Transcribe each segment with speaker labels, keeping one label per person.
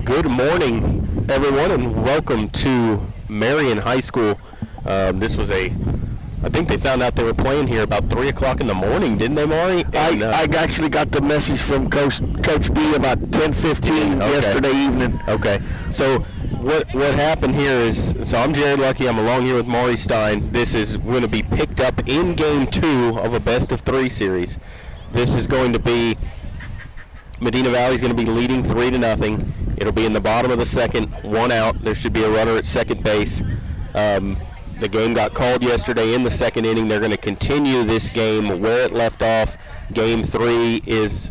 Speaker 1: Good morning, everyone, and welcome to Marion High School. This was I think they found out they were playing here about 3 o'clock in the morning, didn't they, Maury? And,
Speaker 2: I actually got the message from Coach B about 10:15 yesterday evening.
Speaker 1: Okay. So what happened here is, so I'm Jared Lucky. I'm along here with Maury Stein. This is going to be picked up in Game 2 of a best-of-3 series. This is going to be Medina Valley's going to be leading 3-0. It'll be in the bottom of the second, 1 out. There should be a runner at second base. The game got called yesterday in the second inning. They're going to continue this game where it left off. Game 3 is,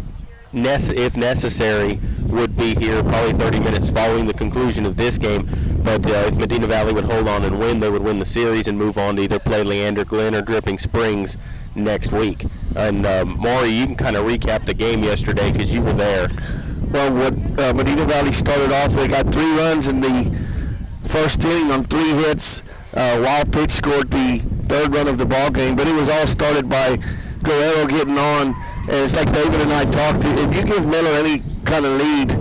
Speaker 1: if necessary, would be here probably 30 minutes following the conclusion of this game. But if Medina Valley would hold on and win, they would win the series and move on to either play Leander, Glen, or Dripping Springs next week. And Maury, you can kind of recap the game yesterday because you were there.
Speaker 2: Well, what Medina Valley started off, they got 3 runs in the first inning on 3 hits. Wild Pitch scored the 3rd run of the ball game, but it was all started by Guerrero getting on. And it's like David and I talked. If you give Miller any kind of lead,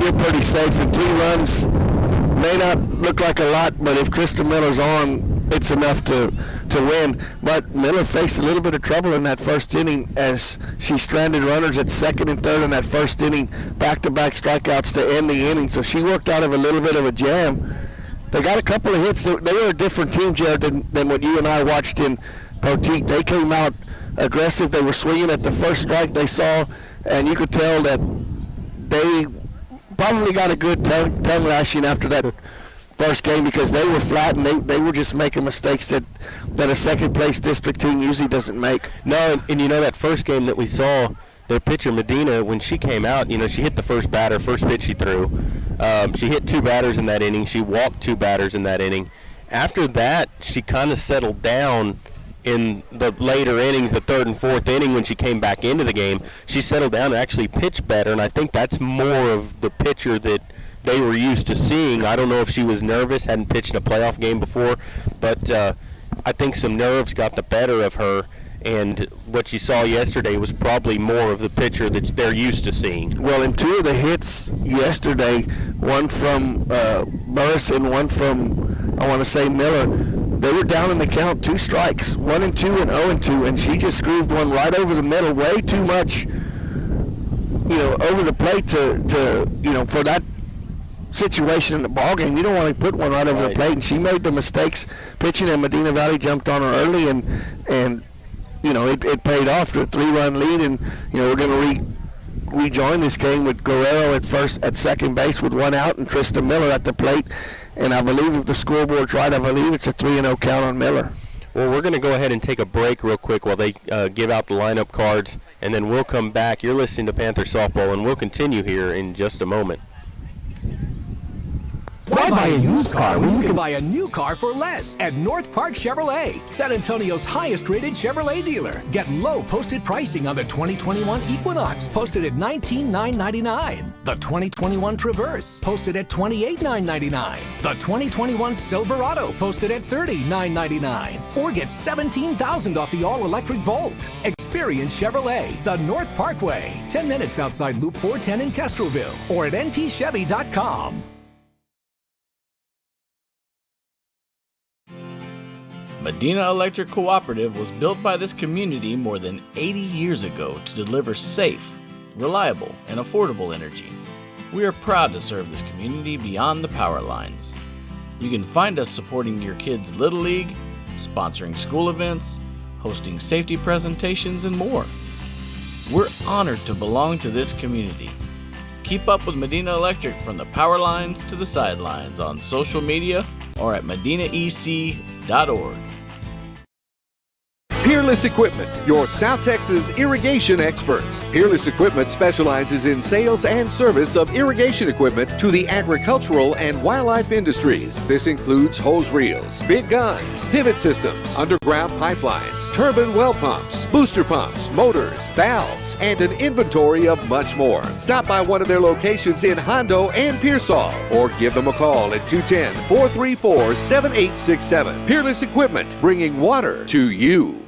Speaker 2: you're pretty safe. And 3 runs may not look like a lot, but if Tristan Miller's on, it's enough to win. But Miller faced a little bit of trouble in that first inning as she stranded runners at second and third in that first inning, back-to-back strikeouts to end the inning. So she worked out of a little bit of a jam. They got a couple of hits. They were a different team, Jared, than what you and I watched in Poteet. They came out aggressive. They were swinging at the first strike they saw, and you could tell that they probably got a good tongue lashing after that first game because they were flat and they were just making mistakes that a second-place district team usually doesn't make.
Speaker 1: No, and that first game that we saw, their pitcher Medina, when she came out, she hit the first pitch she threw. She hit 2 batters in that inning. She walked 2 batters in that inning. After that, she kind of settled down in the later innings, the 3rd and 4th inning when she came back into the game. She settled down and actually pitched better, and I think that's more of the pitcher that they were used to seeing. I don't know if she was nervous, hadn't pitched in a playoff game before, but I think some nerves got the better of her, and what you saw yesterday was probably more of the pitcher that they're used to seeing.
Speaker 2: Well, in 2 of the hits yesterday, one from Burris and one from, I want to say, Miller, they were down in the count, 2 strikes, 1-2 and 0-2, and she just grooved one right over the middle, way too much, over the plate to for that situation in the ball game. You don't want to put one right over the plate, and she made the mistakes pitching, and Medina Valley jumped on her early, and it paid off to a 3-run lead, and we're going to rejoin this game with Guerrero at second base with 1 out and Tristan Miller at the plate, and I believe if the scoreboard's right, I believe it's a 3-0 count on Miller.
Speaker 1: Well, we're going to go ahead and take a break real quick while they give out the lineup cards, and then we'll come back. You're listening to Panther Softball, and we'll continue here in just a moment.
Speaker 3: Why buy a used car when you can buy a new car for less at North Park Chevrolet, San Antonio's highest-rated Chevrolet dealer? Get low posted pricing on the 2021 Equinox, posted at $19,999. The 2021 Traverse, posted at $28,999. The 2021 Silverado, posted at $30,999. Or get $17,000 off the all-electric Volt. Experience Chevrolet, the North Parkway, 10 minutes outside Loop 410 in Kestrelville, or at npchevy.com.
Speaker 4: Medina Electric Cooperative was built by this community more than 80 years ago to deliver safe, reliable, and affordable energy. We are proud to serve this community beyond the power lines. You can find us supporting your kids' Little League, sponsoring school events, hosting safety presentations, and more. We're honored to belong to this community. Keep up with Medina Electric from the power lines to the sidelines on social media or at medinaec.org.
Speaker 5: Peerless Equipment, your South Texas irrigation experts. Peerless Equipment specializes in sales and service of irrigation equipment to the agricultural and wildlife industries. This includes hose reels, big guns, pivot systems, underground pipelines, turbine well pumps, booster pumps, motors, valves, and an inventory of much more. Stop by one of their locations in Hondo and Pearsall, or give them a call at 210-434-7867. Peerless Equipment, bringing water to you.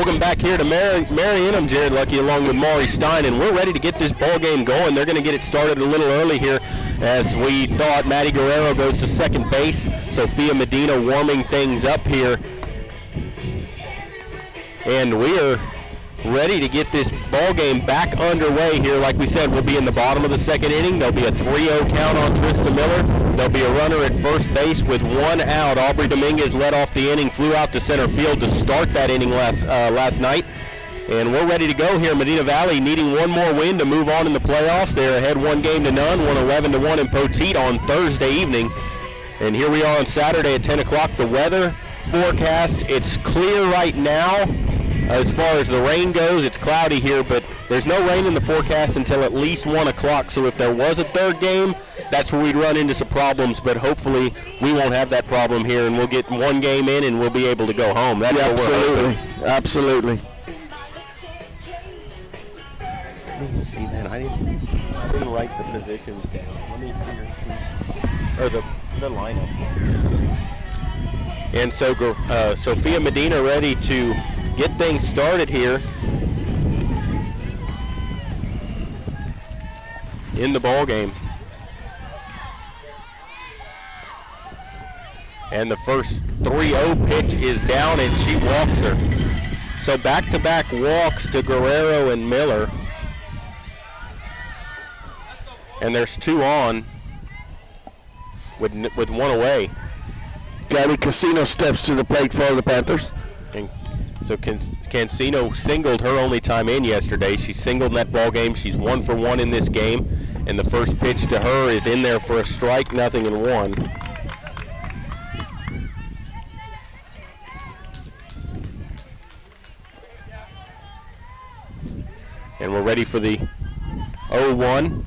Speaker 1: Welcome back here to Marion. I'm Jared Lucky along with Maury Stein, and we're ready to get this ball game going. They're going to get it started a little early here as we thought. Maddie Guerrero goes to second base. Sophia Medina warming things up here. And we are ready to get this ball game back underway here. Like we said, we'll be in the bottom of the second inning. There'll be a 3-0 count on Trista Miller. There'll be a runner at first base with 1 out. Aubrey Dominguez led off the inning, flew out to center field to start that inning last night. And we're ready to go here. Medina Valley needing one more win to move on in the playoffs. They're ahead 1-0, won 11-1 in Poteet on Thursday evening. And here we are on Saturday at 10 o'clock. The weather forecast, it's clear right now. As far as the rain goes, it's cloudy here, but there's no rain in the forecast until at least 1 o'clock. So if there was a third game, that's where we'd run into some problems. But hopefully we won't have that problem here, and we'll get one game in, and we'll be able to go home. That's what we're hoping.
Speaker 2: Absolutely.
Speaker 1: Let me see, man. I didn't write the positions down. Let me see your sheet. Or the lineup. And so Sophia Medina ready to get things started here in the ball game. And the first 3-0 pitch is down, and she walks her. So back-to-back walks to Guerrero and Miller. And there's 2 on with 1 away.
Speaker 2: Gabby Casino steps to the plate for the Panthers.
Speaker 1: And so Cancino singled her only time in yesterday. She singled in that ball game. She's 1 for 1 in this game. And the first pitch to her is in there for a strike, 0-1. And we're ready for the 0-1.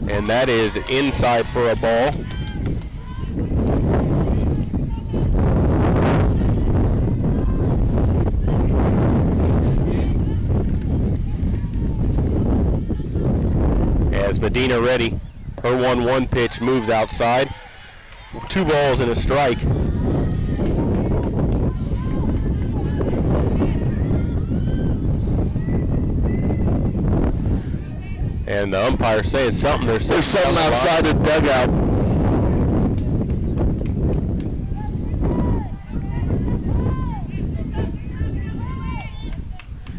Speaker 1: And that is inside for a ball. As Medina ready, her 1-1 pitch moves outside. 2 balls and a strike. And the umpire saying something. There's
Speaker 2: something outside the dugout.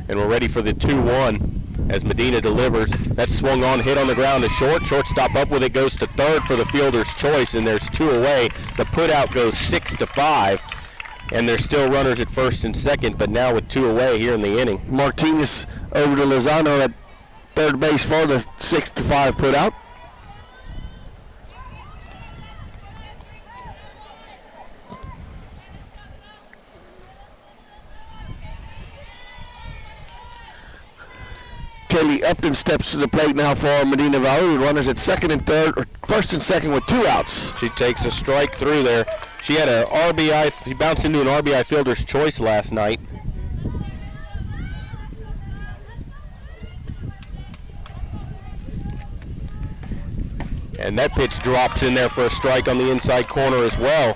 Speaker 1: And we're ready for the 2-1 as Medina delivers. That swung on, hit on the ground to short. Shortstop up with it, goes to third for the fielder's choice, and there's 2 away. The putout goes 6-5, and there's still runners at first and second, but now with 2 away here in the inning.
Speaker 2: Martinez over to Lozano at third base for the 6-5 putout. Kelly Upton steps to the plate now for Medina Valley. Runners at second and third, or first and second with 2 outs.
Speaker 1: She takes a strike through there. She had a RBI. She bounced into an RBI fielder's choice last night. And that pitch drops in there for a strike on the inside corner as well.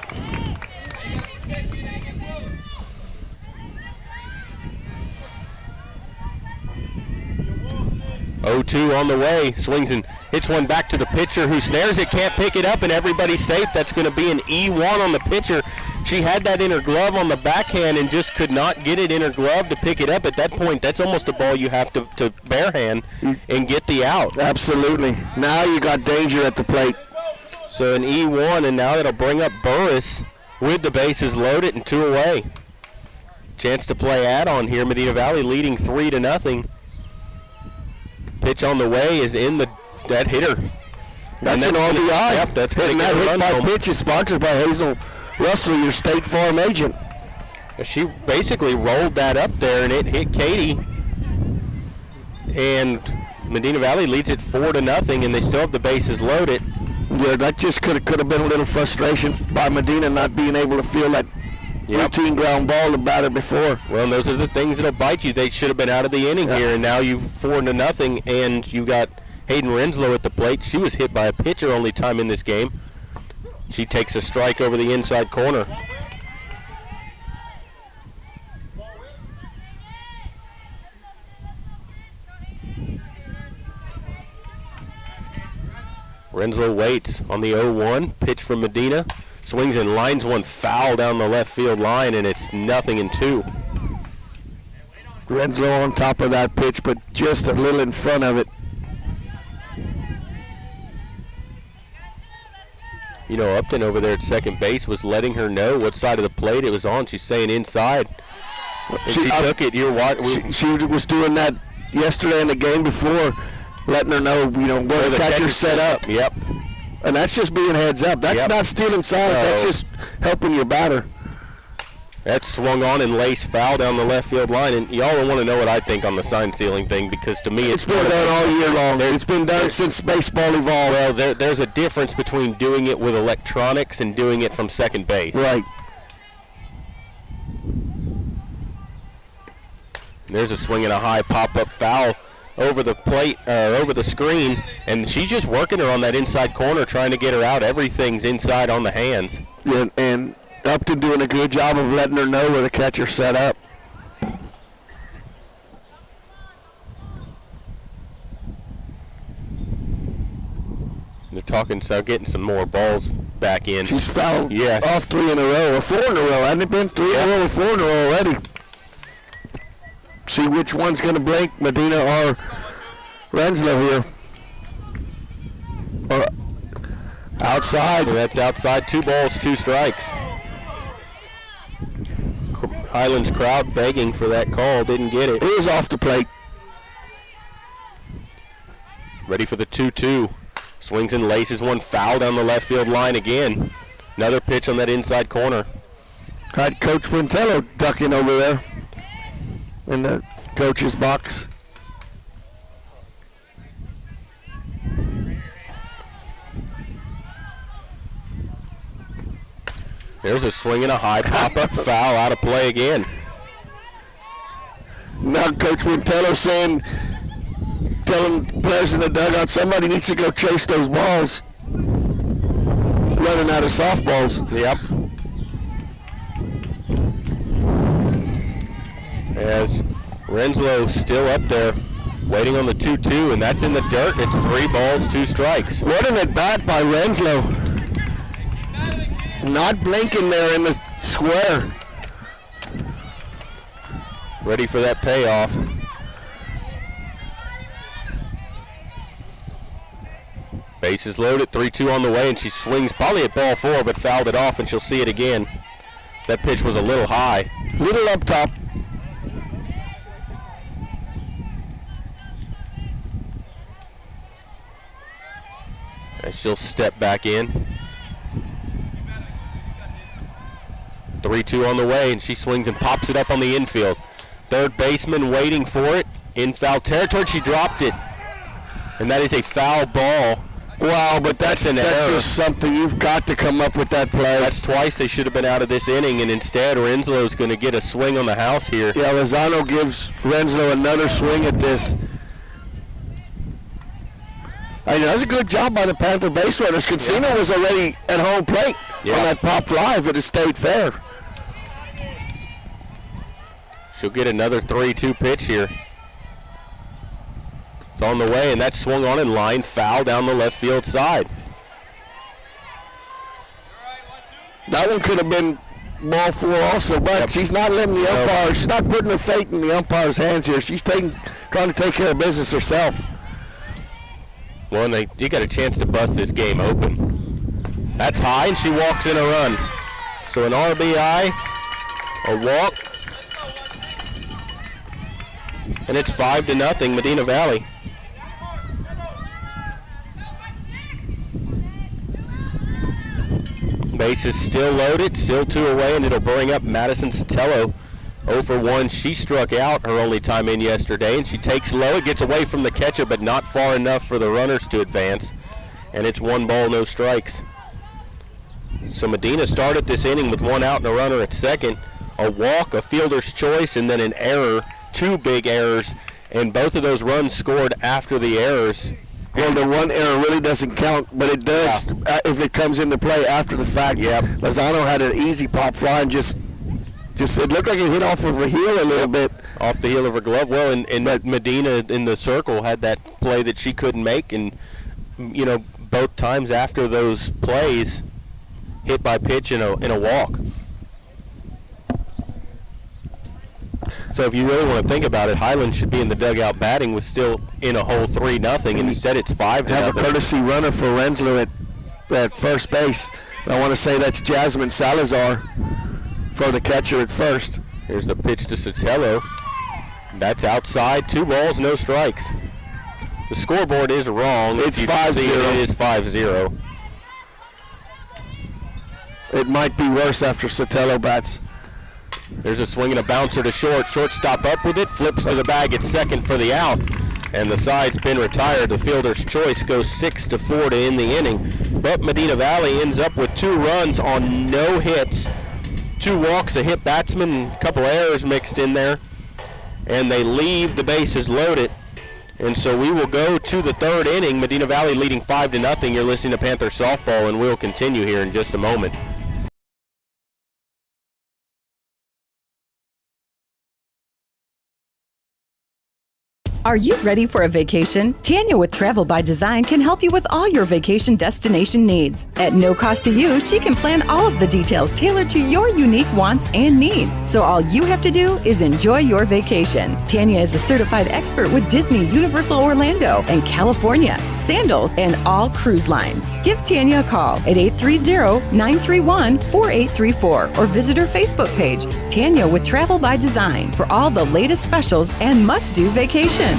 Speaker 1: Oh-2 on the way, swings and hits one back to the pitcher who snares it, can't pick it up, and everybody's safe. That's going to be an E1 on the pitcher. She had that in her glove on the backhand and just could not get it in her glove to pick it up. At that point, that's almost a ball you have to barehand and get the out.
Speaker 2: Absolutely. Now you got danger at the plate.
Speaker 1: So an E1, and now that'll bring up Burris with the bases loaded and 2 away. Chance to play add-on here. Medina Valley leading 3-0. Pitch on the way is in that hitter.
Speaker 2: That's an RBI.
Speaker 1: Yep, that's
Speaker 2: and that hit by pitch is sponsored by Hazel Russell, your State Farm agent.
Speaker 1: She basically rolled that up there, and it hit Katie. And Medina Valley leads it 4-0, and they still have the bases loaded.
Speaker 2: Yeah, that just could have been a little frustration by Medina not being able to feel that routine ground ball to batter before.
Speaker 1: Well, and those are the things that'll bite you. They should have been out of the inning here, and now you've 4-0, and you got Hayden Renslow at the plate. She was hit by a pitcher only time in this game. She takes a strike over the inside corner. Renslow waits on the 0-1. Pitch from Medina. Swings and lines one foul down the left field line, and it's 0-2.
Speaker 2: Renslow on top of that pitch, but just a little in front of it.
Speaker 1: You know, Upton over there at second base was letting her know what side of the plate it was on. She's saying inside. And she took it.
Speaker 2: She was doing that yesterday in the game before, letting her know, where the catcher's set up.
Speaker 1: Yep.
Speaker 2: And that's just being heads up. That's not stealing signs. That's just helping your batter.
Speaker 1: That swung on and laced foul down the left field line. And y'all don't want to know what I think on the sign stealing thing, because to me
Speaker 2: it's been done all year long. It's been done since baseball evolved.
Speaker 1: Well, there's a difference between doing it with electronics and doing it from second base.
Speaker 2: Right.
Speaker 1: There's a swing and a high pop-up foul over the plate, over the screen, and she's just working her on that inside corner, trying to get her out. Everything's inside on the hands.
Speaker 2: Yeah, and Upton doing a good job of letting her know where the catcher's set up.
Speaker 1: They're talking, so getting some more balls back in.
Speaker 2: She's fouled off 3 in a row, or 4 in a row. Hasn't it been 3 in a row or 4 in a row already? See which one's going to blink, Medina or Renslow here. Or outside.
Speaker 1: So that's outside. 2 balls, 2 strikes. Highlands crowd begging for that call. Didn't get it.
Speaker 2: It was off the plate.
Speaker 1: Ready for the 2-2. Swings and laces one foul down the left field line again. Another pitch on that inside corner.
Speaker 2: Had Coach Quintello ducking over there in the coach's box.
Speaker 1: There's a swing and a high pop-up foul out of play again.
Speaker 2: Now Coach Quintello telling players in the dugout, somebody needs to go chase those balls. Running out of softballs.
Speaker 1: Yep. As Renslow still up there, waiting on the 2-2, and that's in the dirt. It's 3 balls, 2 strikes.
Speaker 2: What an at-bat by Renslow. Not blinking there in the square.
Speaker 1: Ready for that payoff. Bases loaded, 3-2 on the way, and she swings probably at ball 4, but fouled it off, and she'll see it again. That pitch was a little high.
Speaker 2: Little up top.
Speaker 1: And she'll step back in. 3-2 on the way, and she swings and pops it up on the infield. Third baseman waiting for it. In foul territory, she dropped it. And that is a foul ball.
Speaker 2: Wow, but that's just something you've got to come up with that play.
Speaker 1: That's twice they should have been out of this inning, and instead Renslow's going to get a swing on the house here.
Speaker 2: Yeah, Lozano gives Renslow another swing at this. I mean, that was a good job by the Panther base runners. Consino was already at home plate on that pop fly if it had stayed fair.
Speaker 1: She'll get another 3-2 pitch here. It's on the way, and that swung on in line, foul down the left field side.
Speaker 2: That one could have been ball 4 also, but she's not letting the umpire, she's not putting her fate in the umpire's hands here. She's trying to take care of business herself.
Speaker 1: Well, you got a chance to bust this game open. That's high, and she walks in a run. So an RBI, a walk, and it's 5-0 Medina Valley. Bases still loaded, still 2 away, and it'll bring up Madison Sotelo. 0 for 1. She struck out her only time in yesterday, and she takes low. It gets away from the catcher, but not far enough for the runners to advance. And it's 1 ball, no strikes. So Medina started this inning with 1 out and a runner at second. A walk, a fielder's choice, and then an error. 2 big errors, and both of those runs scored after the errors.
Speaker 2: Well, the one error really doesn't count, but it does if it comes into play after the fact.
Speaker 1: Yep.
Speaker 2: Lozano had an easy pop fly and just it looked like it hit off of her heel a little bit.
Speaker 1: Off the heel of her glove. Well, and Medina in the circle had that play that she couldn't make, and both times after those plays, hit by pitch in a walk. So if you really want to think about it, Highlands should be in the dugout batting with still in a hole 3-0, and instead it's 5-0.
Speaker 2: Have a courtesy runner for Renslow at first base. And I want to say that's Jasmine Salazar for the catcher at first.
Speaker 1: Here's the pitch to Sotelo. That's outside. 2 balls, no strikes. The scoreboard is wrong.
Speaker 2: It's
Speaker 1: 5-0. It is 5-0.
Speaker 2: It might be worse after Sotelo bats.
Speaker 1: There's a swing and a bouncer to short. Shortstop up with it, flips to the bag at second for the out. And the side's been retired. The fielder's choice goes 6-4 to end the inning. But Medina Valley ends up with 2 runs on no hits. 2 walks, a hit batsman, a couple errors mixed in there. And they leave the bases loaded. And so we will go to the 3rd inning. Medina Valley leading 5-0. You're listening to Panther Softball, and we'll continue here in just a moment.
Speaker 6: Are you ready for a vacation? Tanya with Travel by Design can help you with all your vacation destination needs. At no cost to you, she can plan all of the details tailored to your unique wants and needs. So all you have to do is enjoy your vacation. Tanya is a certified expert with Disney, Universal Orlando, and California, Sandals, and all cruise lines. Give Tanya a call at 830-931-4834 or visit her Facebook page, Tanya with Travel by Design, for all the latest specials and must-do vacations.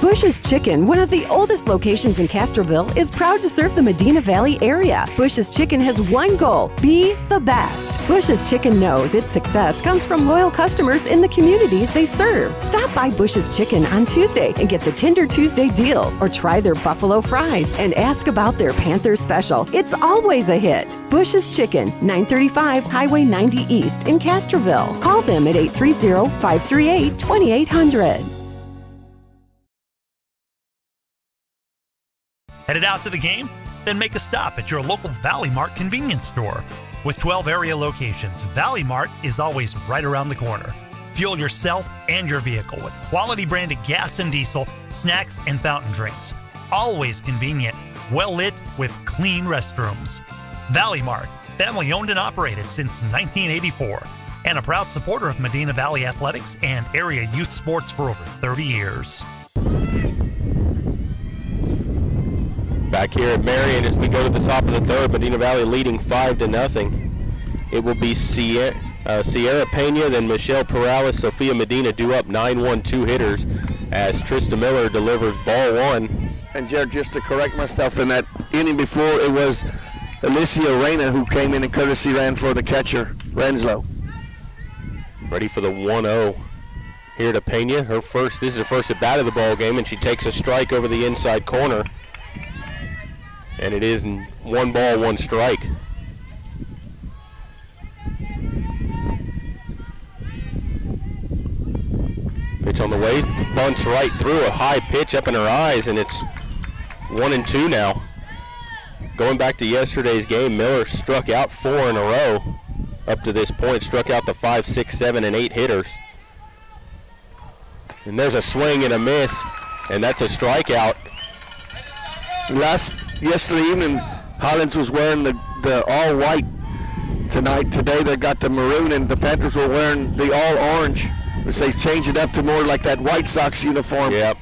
Speaker 6: Bush's Chicken, one of the oldest locations in Castroville, is proud to serve the Medina Valley area. Bush's Chicken has one goal: be the best. Bush's Chicken knows its success comes from loyal customers in the communities they serve. Stop by Bush's Chicken on Tuesday and get the Tender Tuesday deal, or try their buffalo fries and ask about their Panther special. It's always a hit. Bush's Chicken, 935 Highway 90 East in Castroville. Call them at 830-538-2800.
Speaker 7: Headed out to the game? Then make a stop at your local Valley Mart convenience store. With 12 area locations, Valley Mart is always right around the corner. Fuel yourself and your vehicle with quality branded gas and diesel, snacks, and fountain drinks. Always convenient, well lit with clean restrooms. Valley Mart, family owned and operated since 1984, and a proud supporter of Medina Valley athletics and area youth sports for over 30 years.
Speaker 1: Back here at Marion as we go to the top of the 3rd, Medina Valley leading 5-0. It will be Sierra Pena, then Michelle Perales, Sophia Medina due up 9-1 2-hitters as Trista Miller delivers ball 1.
Speaker 2: And Jared, just to correct myself, in that inning before, it was Alicia Reyna who came in and courtesy ran for the catcher, Renslow.
Speaker 1: Ready for the 1-0 here to Pena. This is her first at bat of the ball game, and she takes a strike over the inside corner. And it is 1 ball, 1 strike. Pitch on the way, bunts right through, a high pitch up in her eyes, and it's 1-2 now. Going back to yesterday's game, Miller struck out 4 in a row up to this point, struck out the 5, 6, 7, and 8 hitters. And there's a swing and a miss, and that's a strikeout.
Speaker 2: Yesterday evening, Highlands was wearing the all white. Today they got the maroon, and the Panthers were wearing the all orange, which they changed it up to more like that White Sox uniform.
Speaker 1: Yep.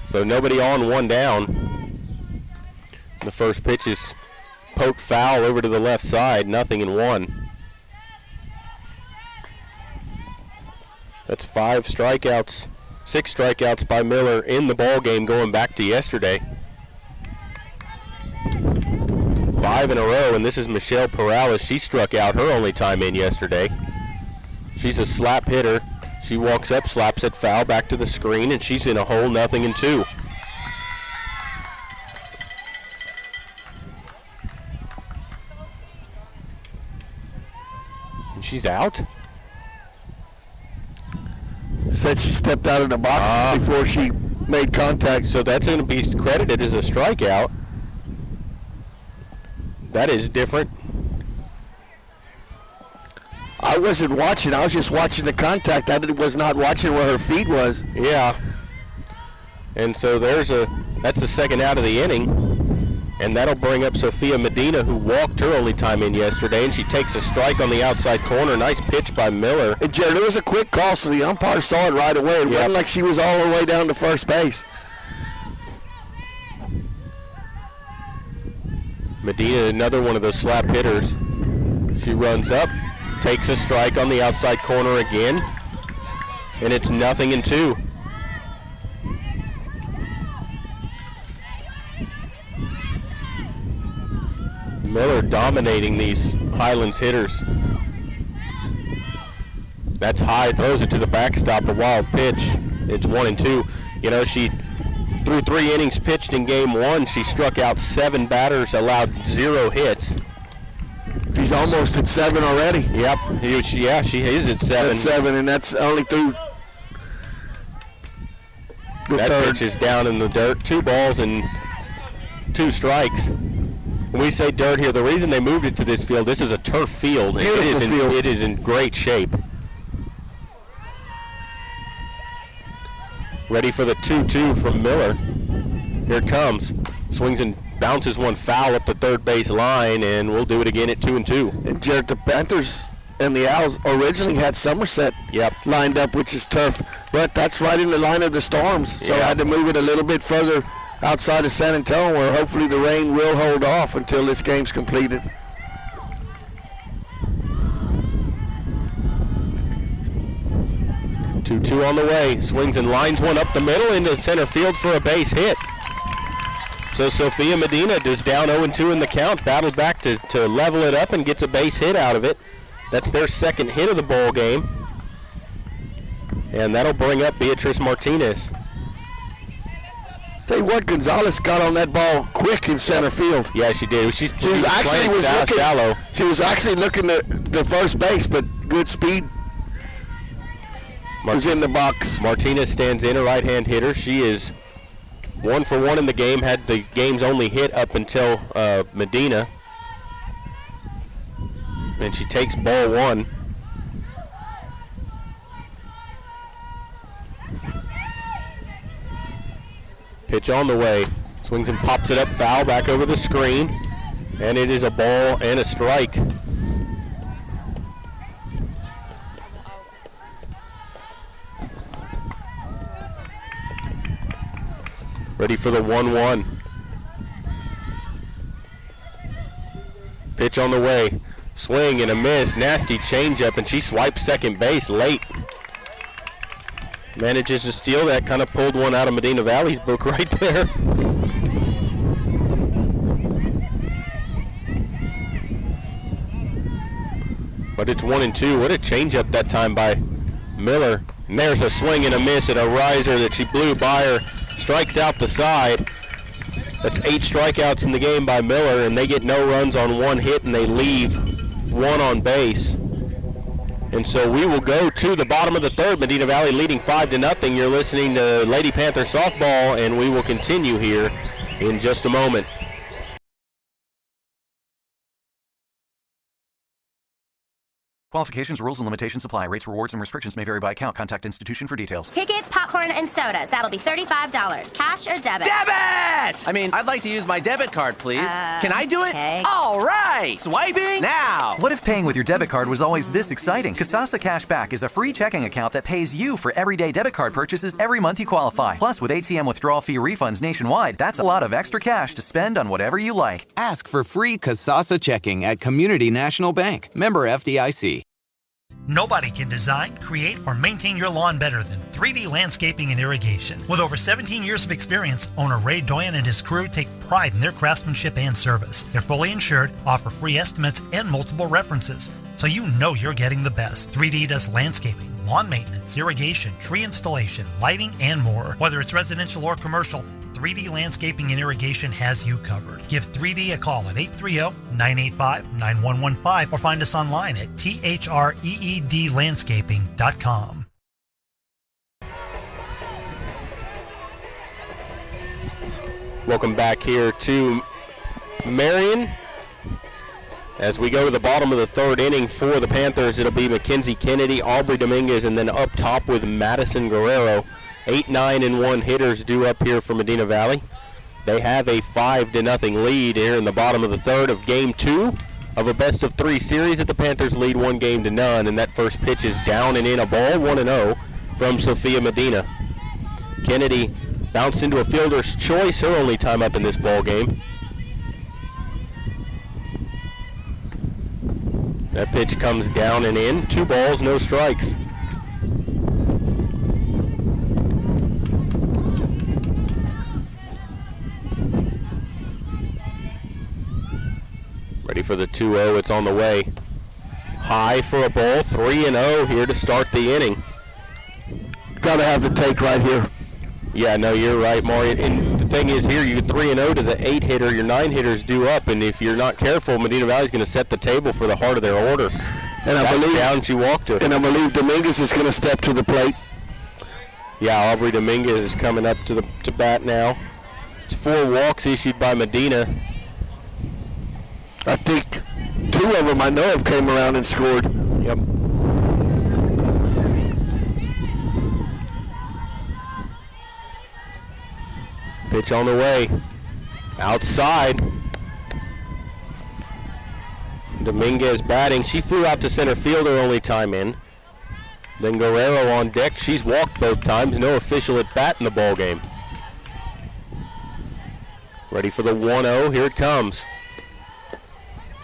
Speaker 1: So nobody on, 1 down. The first pitch is poked foul over to the left side, 0-1. That's 5 strikeouts. 6 strikeouts by Miller in the ball game going back to yesterday. 5 in a row, and this is Michelle Perales. She struck out her only time in yesterday. She's a slap hitter. She walks up, slaps it foul back to the screen, and she's in a hole, 0-2. And she's out.
Speaker 2: Said she stepped out of the box before she made contact.
Speaker 1: So that's going to be credited as a strikeout. That is different.
Speaker 2: I wasn't watching. I was just watching the contact. I was not watching where her feet was.
Speaker 1: Yeah. And so that's the second out of the inning. And that'll bring up Sophia Medina, who walked her only time in yesterday, and she takes a strike on the outside corner. Nice pitch by Miller.
Speaker 2: And Jared, it was a quick call, so the umpire saw it right away. It wasn't like she was all the way down to first base.
Speaker 1: Medina, another one of those slap hitters. She runs up, takes a strike on the outside corner again, and it's 0-2. Miller dominating these Highlands hitters. That's high, throws it to the backstop, a wild pitch. It's 1-2. You know, she through 3 innings pitched in game 1. She struck out 7 batters, allowed 0 hits.
Speaker 2: She's almost at 7 already.
Speaker 1: Yep. She is at 7.
Speaker 2: At 7, and that's only through the
Speaker 1: that
Speaker 2: third.
Speaker 1: pitch is down in the dirt. 2 balls and 2 strikes. When we say dirt here, the reason they moved it to this field, this is a turf field.
Speaker 2: Beautiful field.
Speaker 1: It is in great shape. Ready for the 2-2 from Miller. Here it comes. Swings and bounces one foul up the third base line, and we'll do it again at 2-2.
Speaker 2: And Jared, the Panthers and the Owls originally had Somerset lined up, which is turf, but that's right in the line of the Storms, so I had to move it a little bit further outside of San Antonio, where hopefully the rain will hold off until this game's completed.
Speaker 1: Two on the way. Swings and lines one up the middle into center field for a base hit. So Sophia Medina is down 0-2 in the count, battles back to level it up and gets a base hit out of it. That's their second hit of the ball game. And that'll bring up Beatrice Martinez.
Speaker 2: Tell you what, Gonzalez got on that ball quick in center field.
Speaker 1: Yeah, she did. She
Speaker 2: was actually
Speaker 1: shallow.
Speaker 2: She was actually looking at the first base, but good speed was in the box.
Speaker 1: Martinez stands in, a right-hand hitter. She is 1 for 1 in the game. Had the game's only hit up until Medina, and she takes ball 1. Pitch on the way. Swings and pops it up, foul back over the screen, and it is a ball and a strike. Ready for the 1-1. Pitch on the way. Swing and a miss. Nasty changeup, and she swipes second base late. Manages to steal that. Kind of pulled one out of Medina Valley's book right there. But it's 1-2. What a changeup that time by Miller. And there's a swing and a miss and a riser that she blew by her. Strikes out the side. That's 8 strikeouts in the game by Miller, and they get no runs on 1 hit, and they leave 1 on base. And so we will go to the bottom of the third. Medina Valley leading 5-0. You're listening to Lady Panther Softball, and we will continue here in just a moment.
Speaker 8: Qualifications, rules, and limitations apply. Rates, rewards, and restrictions may vary by account. Contact institution for details.
Speaker 9: Tickets, popcorn, and sodas. That'll be $35. Cash or debit?
Speaker 10: Debit! I mean, I'd like to use my debit card, please. Can I do it?
Speaker 9: Okay.
Speaker 10: All right! Swiping now!
Speaker 8: What if paying with your debit card was always this exciting? Kasasa Cashback is a free checking account that pays you for everyday debit card purchases every month you qualify. Plus, with ATM withdrawal fee refunds nationwide, that's a lot of extra cash to spend on whatever you like.
Speaker 11: Ask for free Kasasa checking at Community National Bank. Member FDIC.
Speaker 7: Nobody can design, create, or maintain your lawn better than 3D Landscaping and Irrigation. With over 17 years of experience, owner Ray Doyen and his crew take pride in their craftsmanship and service. They're fully insured, offer free estimates and multiple references, so you know you're getting the best. 3D does landscaping, lawn maintenance, irrigation, tree installation, lighting, and more. Whether it's residential or commercial, 3D Landscaping and Irrigation has you covered. Give 3D a call at 830-985-9115 or find us online at threedlandscaping.com.
Speaker 1: Welcome back here to Marion As we go to the bottom of the third inning for the Panthers, it'll be Mackenzie Kennedy, Aubrey Dominguez, and then up top with Madison Guerrero. 8, 9, and 1 hitters due up here for Medina Valley. They have a 5-0 lead here in the bottom of the third of Game 2 of a best-of-3 series that the Panthers lead 1-0, and that first pitch is down and in, a ball, 1-0 from Sophia Medina. Kennedy bounced into a fielder's choice, her only time up in this ball game. That pitch comes down and in. 2 balls, no strikes. Ready for the 2-0. It's on the way. High for a ball. 3-0 here to start the inning.
Speaker 2: Got to have the take right here.
Speaker 1: Yeah, no, you're right, Maury. And the thing is here, you get 3-0 to the 8-hitter. Your 9 hitters due up, and if you're not careful, Medina Valley's going to set the table for the heart of their order.
Speaker 2: And I believe
Speaker 1: down she walked her.
Speaker 2: And I believe Dominguez is going to step to the plate.
Speaker 1: Yeah, Aubrey Dominguez is coming up to bat now. It's 4 walks issued by Medina.
Speaker 2: I think 2 of them I know have came around and scored.
Speaker 1: Yep. Pitch on the way. Outside. Dominguez batting. She flew out to center field, her only time in. Then Guerrero on deck. She's walked both times. No official at bat in the ball game. Ready for the 1-0. Here it comes.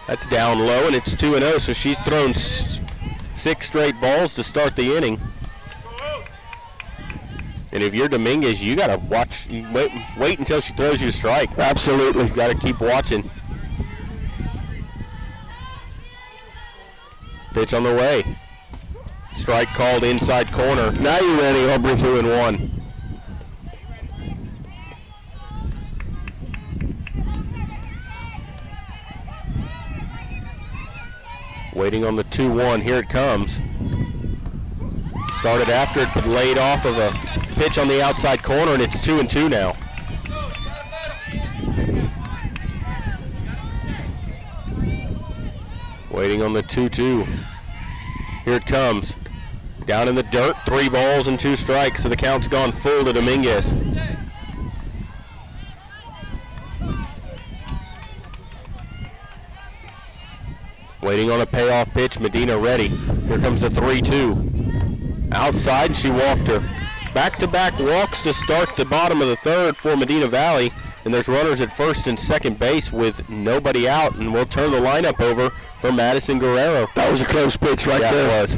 Speaker 1: That's down low, and it's 2-0, so she's thrown 6 straight balls to start the inning. And if you're Dominguez, you got to wait until she throws you a strike.
Speaker 2: Absolutely.
Speaker 1: You got to keep watching. Pitch on the way. Strike called inside corner.
Speaker 2: Now you're ready, Aubrey.
Speaker 1: 2-1. Waiting on the 2-1. Here it comes. Started after it, but laid off of a pitch on the outside corner, and it's 2-2 now. Waiting on the 2-2. Here it comes. Down in the dirt, 3 balls and 2 strikes, so the count's gone full to Dominguez. Waiting on a payoff pitch, Medina ready. Here comes the 3-2. Outside, and she walked her. Back-to-back walks to start the bottom of the third for Medina Valley, and there's runners at first and second base with nobody out, and we'll turn the lineup over for Madison Guerrero.
Speaker 2: That was a close pitch right there.
Speaker 1: Yeah, it was.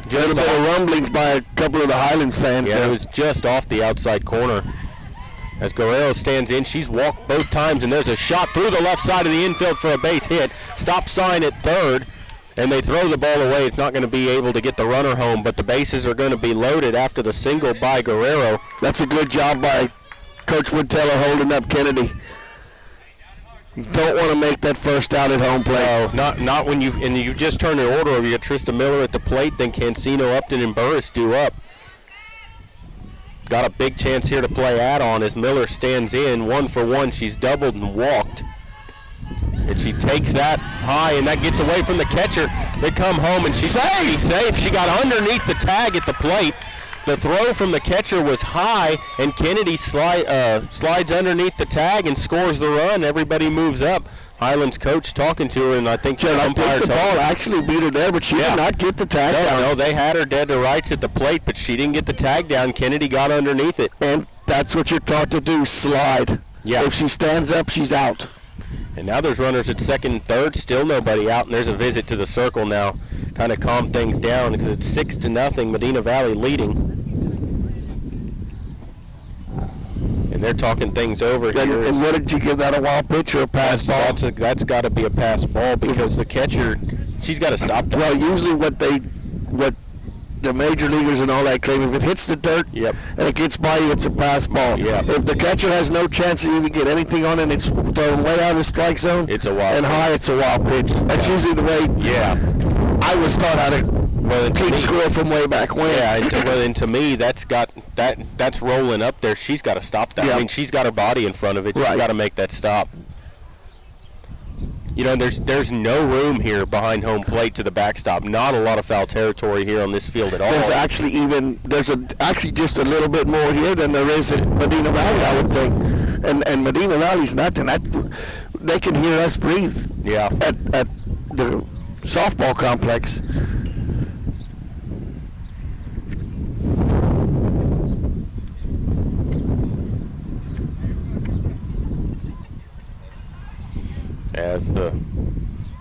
Speaker 2: Just a bit of rumblings by a couple of the Highlands fans.
Speaker 1: Yeah,
Speaker 2: there.
Speaker 1: it was just off the outside corner. As Guerrero stands in, she's walked both times, and there's a shot through the left side of the infield for a base hit. Stop sign at third, and they throw the ball away. It's not going to be able to get the runner home, but the bases are going to be loaded after the single by Guerrero.
Speaker 2: That's a good job by Coach Woodteller holding up Kennedy. You don't want to make that first out at home plate.
Speaker 1: No, not when you just turn the order over. You got Trista Miller at the plate, then Cancino, Upton, and Burris due up. Got a big chance here to play add-on as Miller stands in 1-for-1. She's doubled and walked. And she takes that high, and that gets away from the catcher. They come home, and she's safe. She got underneath the tag at the plate. The throw from the catcher was high, and Kennedy slides underneath the tag and scores the run. Everybody moves up. Highlands coach talking to her, and I think
Speaker 2: the ball actually beat her there, but she did not get the tag down.
Speaker 1: No, they had her dead to rights at the plate, but she didn't get the tag down. Kennedy got underneath it.
Speaker 2: And that's what you're taught to do, slide.
Speaker 1: Yeah.
Speaker 2: If she stands up, she's out.
Speaker 1: And now there's runners at second and third, still nobody out, and there's a visit to the circle now. Kind of calm things down because it's 6-0, Medina Valley leading. And they're talking things over here.
Speaker 2: And what did you give that, a wild pitch or a pass ball?
Speaker 1: That's got to be a pass ball because the catcher, she's got to stop that.
Speaker 2: Well, usually what the major leaguers and all that claim, if it hits the dirt and it gets by you, it's a pass ball.
Speaker 1: Yep.
Speaker 2: If the catcher has no chance to even get anything on it and it's thrown way out of the strike zone,
Speaker 1: it's a wild
Speaker 2: and
Speaker 1: pitch.
Speaker 2: high, it's a wild pitch. That's usually the way I was taught how to keep score from way back when.
Speaker 1: Yeah, and to me, that's rolling up there. She's got to stop that.
Speaker 2: Yep.
Speaker 1: I mean, she's got her body in front of it. She's got to make that stop. You know, there's no room here behind home plate to the backstop. Not a lot of foul territory here on this field at all.
Speaker 2: There's actually just a little bit more here than there is at Medina Valley, I would think. And Medina Valley's nothing. They can hear us breathe.
Speaker 1: Yeah.
Speaker 2: At the softball complex.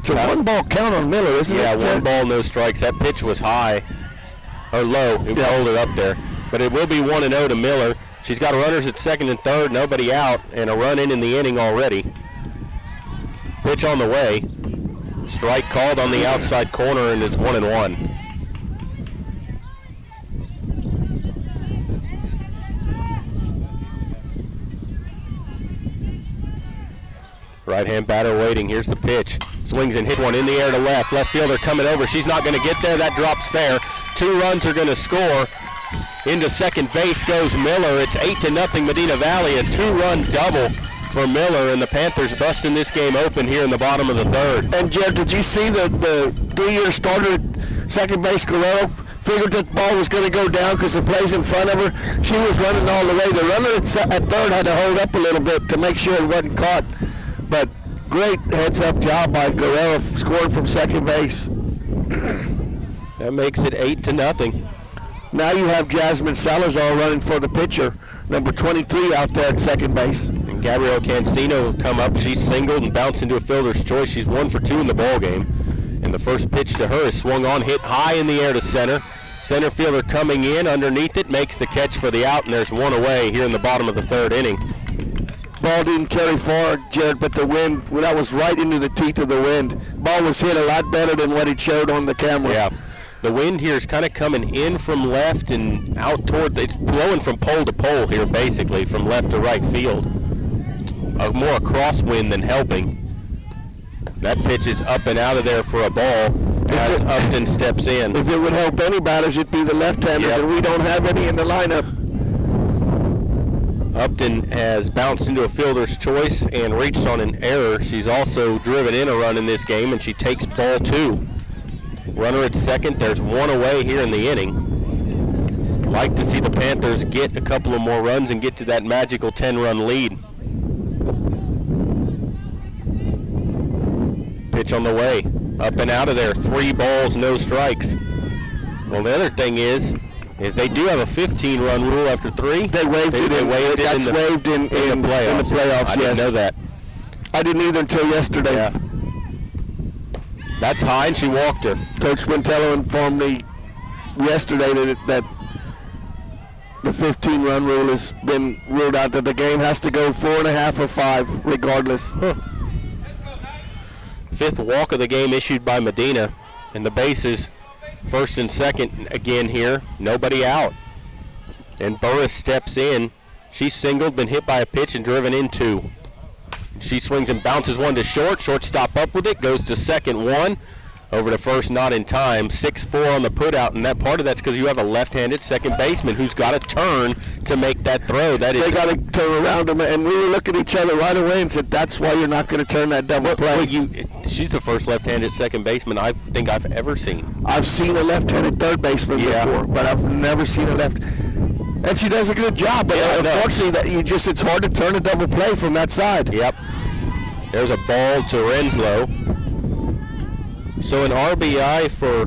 Speaker 2: It's a one-ball count on Miller, isn't it?
Speaker 1: Yeah, 1 ball, no strikes. That pitch was high, or low. It rolled it up there. But it will be 1-0 to Miller. She's got runners at second and third, nobody out, and a run in the inning already. Pitch on the way. Strike called on the outside corner, and it's 1-1. Right-hand batter waiting. Here's the pitch. Swings and hits one in the air to left. Left fielder coming over. She's not going to get there. That drops fair. 2 runs are going to score. Into second base goes Miller. It's 8-0 Medina Valley. A 2-run double for Miller, and the Panthers busting this game open here in the bottom of the third.
Speaker 2: And Jared, did you see the 3-year starter at second base, Guerrero? Figured that ball was going to go down because the play's in front of her. She was running all the way. The runner at third had to hold up a little bit to make sure it wasn't caught. But great heads-up job by Guerrero scoring from second base.
Speaker 1: That makes it 8-0.
Speaker 2: Now you have Jasmine Salazar running for the pitcher, number 23 out there at second base.
Speaker 1: And Gabrielle Cancino will come up. She's singled and bounced into a fielder's choice. She's 1 for 2 in the ball game. And the first pitch to her is swung on, hit high in the air to center. Center fielder coming in underneath it, makes the catch for the out, and there's 1 away here in the bottom of the third inning.
Speaker 2: Ball didn't carry far, Jared, but the wind, that was right into the teeth of the wind. Ball was hit a lot better than what it showed on the camera.
Speaker 1: Yeah. The wind here is kind of coming in from left and out toward, it's blowing from pole to pole here basically, from left to right field. More a crosswind than helping. That pitch is up and out of there for a ball as Upton steps in.
Speaker 2: If it would help any batters, it'd be the left-handers, and we don't have any in the lineup.
Speaker 1: Upton has bounced into a fielder's choice and reached on an error. She's also driven in a run in this game, and she takes ball 2. Runner at second. There's 1 away here in the inning. Like to see the Panthers get a couple of more runs and get to that magical 10-run lead. Pitch on the way. Up and out of there. 3 balls, no strikes. Well, the other thing is they do have a 15-run rule after 3.
Speaker 2: They waived it. That's waived in the playoffs.
Speaker 1: I didn't know that.
Speaker 2: I didn't either until yesterday.
Speaker 1: Yeah. That's high, and she walked her.
Speaker 2: Coach Quintello informed me yesterday that the 15-run rule has been ruled out, that the game has to go 4.5 or 5 regardless.
Speaker 1: Huh. 5th walk of the game issued by Medina, and the bases first and second again here. Nobody out. And Burris steps in. She's singled, been hit by a pitch, and driven in 2. She swings and bounces one to short. Shortstop up with it, goes to second 1. Over to first, not in time. 6-4 on the putout, and that part of that's because you have a left-handed second baseman who's got to turn to make that throw. They
Speaker 2: got to turn around them, and we were looking at each other right away and said, that's why you're not going to turn that double play.
Speaker 1: She's the first left-handed second baseman I think I've ever seen.
Speaker 2: I've seen a left-handed third baseman before, but I've never seen a left. And she does a good job, but unfortunately, it's hard to turn a double play from that side.
Speaker 1: Yep. There's a ball to Renslow. So an RBI for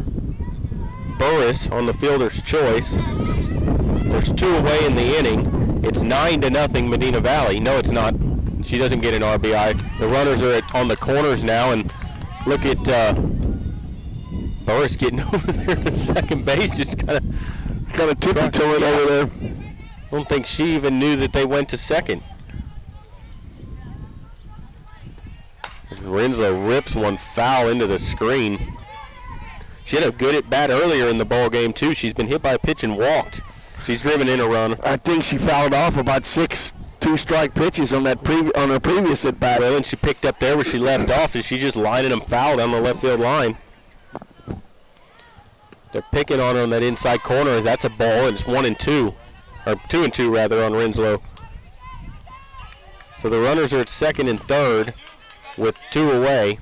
Speaker 1: Burris on the fielder's choice. There's 2 away in the inning. It's 9-0 Medina Valley. No, it's not. She doesn't get an RBI. The runners are on the corners now, and look at Burris getting over there to second base, just kind of
Speaker 2: tippy-toeing over there.
Speaker 1: I don't think she even knew that they went to second. Renslow rips one foul into the screen. She had a good at bat earlier in the ball game too. She's been hit by a pitch and walked. She's driven in a run.
Speaker 2: I think she fouled off about 6 2-strike pitches on her previous at bat.
Speaker 1: Well, and she picked up there where she left off, and she's just lining them foul down the left field line. They're picking on her on that inside corner. That's a ball, and it's 1-2, or 2-2 rather, on Renslow. So the runners are at second and third with 2 away.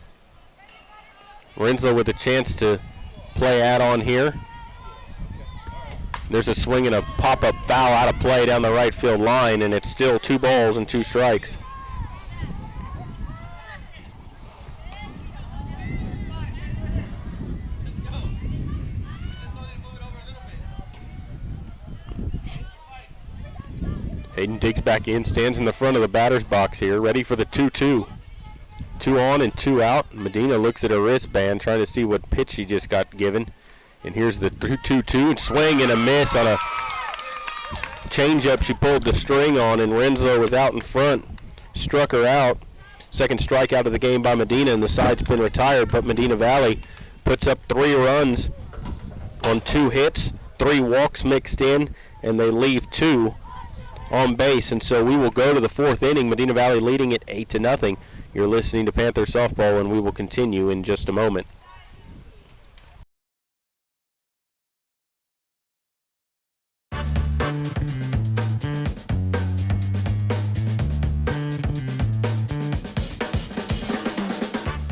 Speaker 1: Renslow with a chance to play out on here. There's a swing and a pop-up foul out of play down the right field line, and it's still 2 balls and 2 strikes. Hayden digs back in, stands in the front of the batter's box here, ready for the 2-2. 2 on and 2 out. Medina looks at her wristband, trying to see what pitch she just got given. And here's the 2-2, swing and a miss on a changeup she pulled the string on, and Renslow was out in front, struck her out. Second strikeout of the game by Medina, and the side's been retired, but Medina Valley puts up 3 runs on 2 hits, 3 walks mixed in, and they leave 2 on base. And so we will go to the 4th inning, Medina Valley leading it 8-0. You're listening to Panther Softball, and we will continue in just a moment.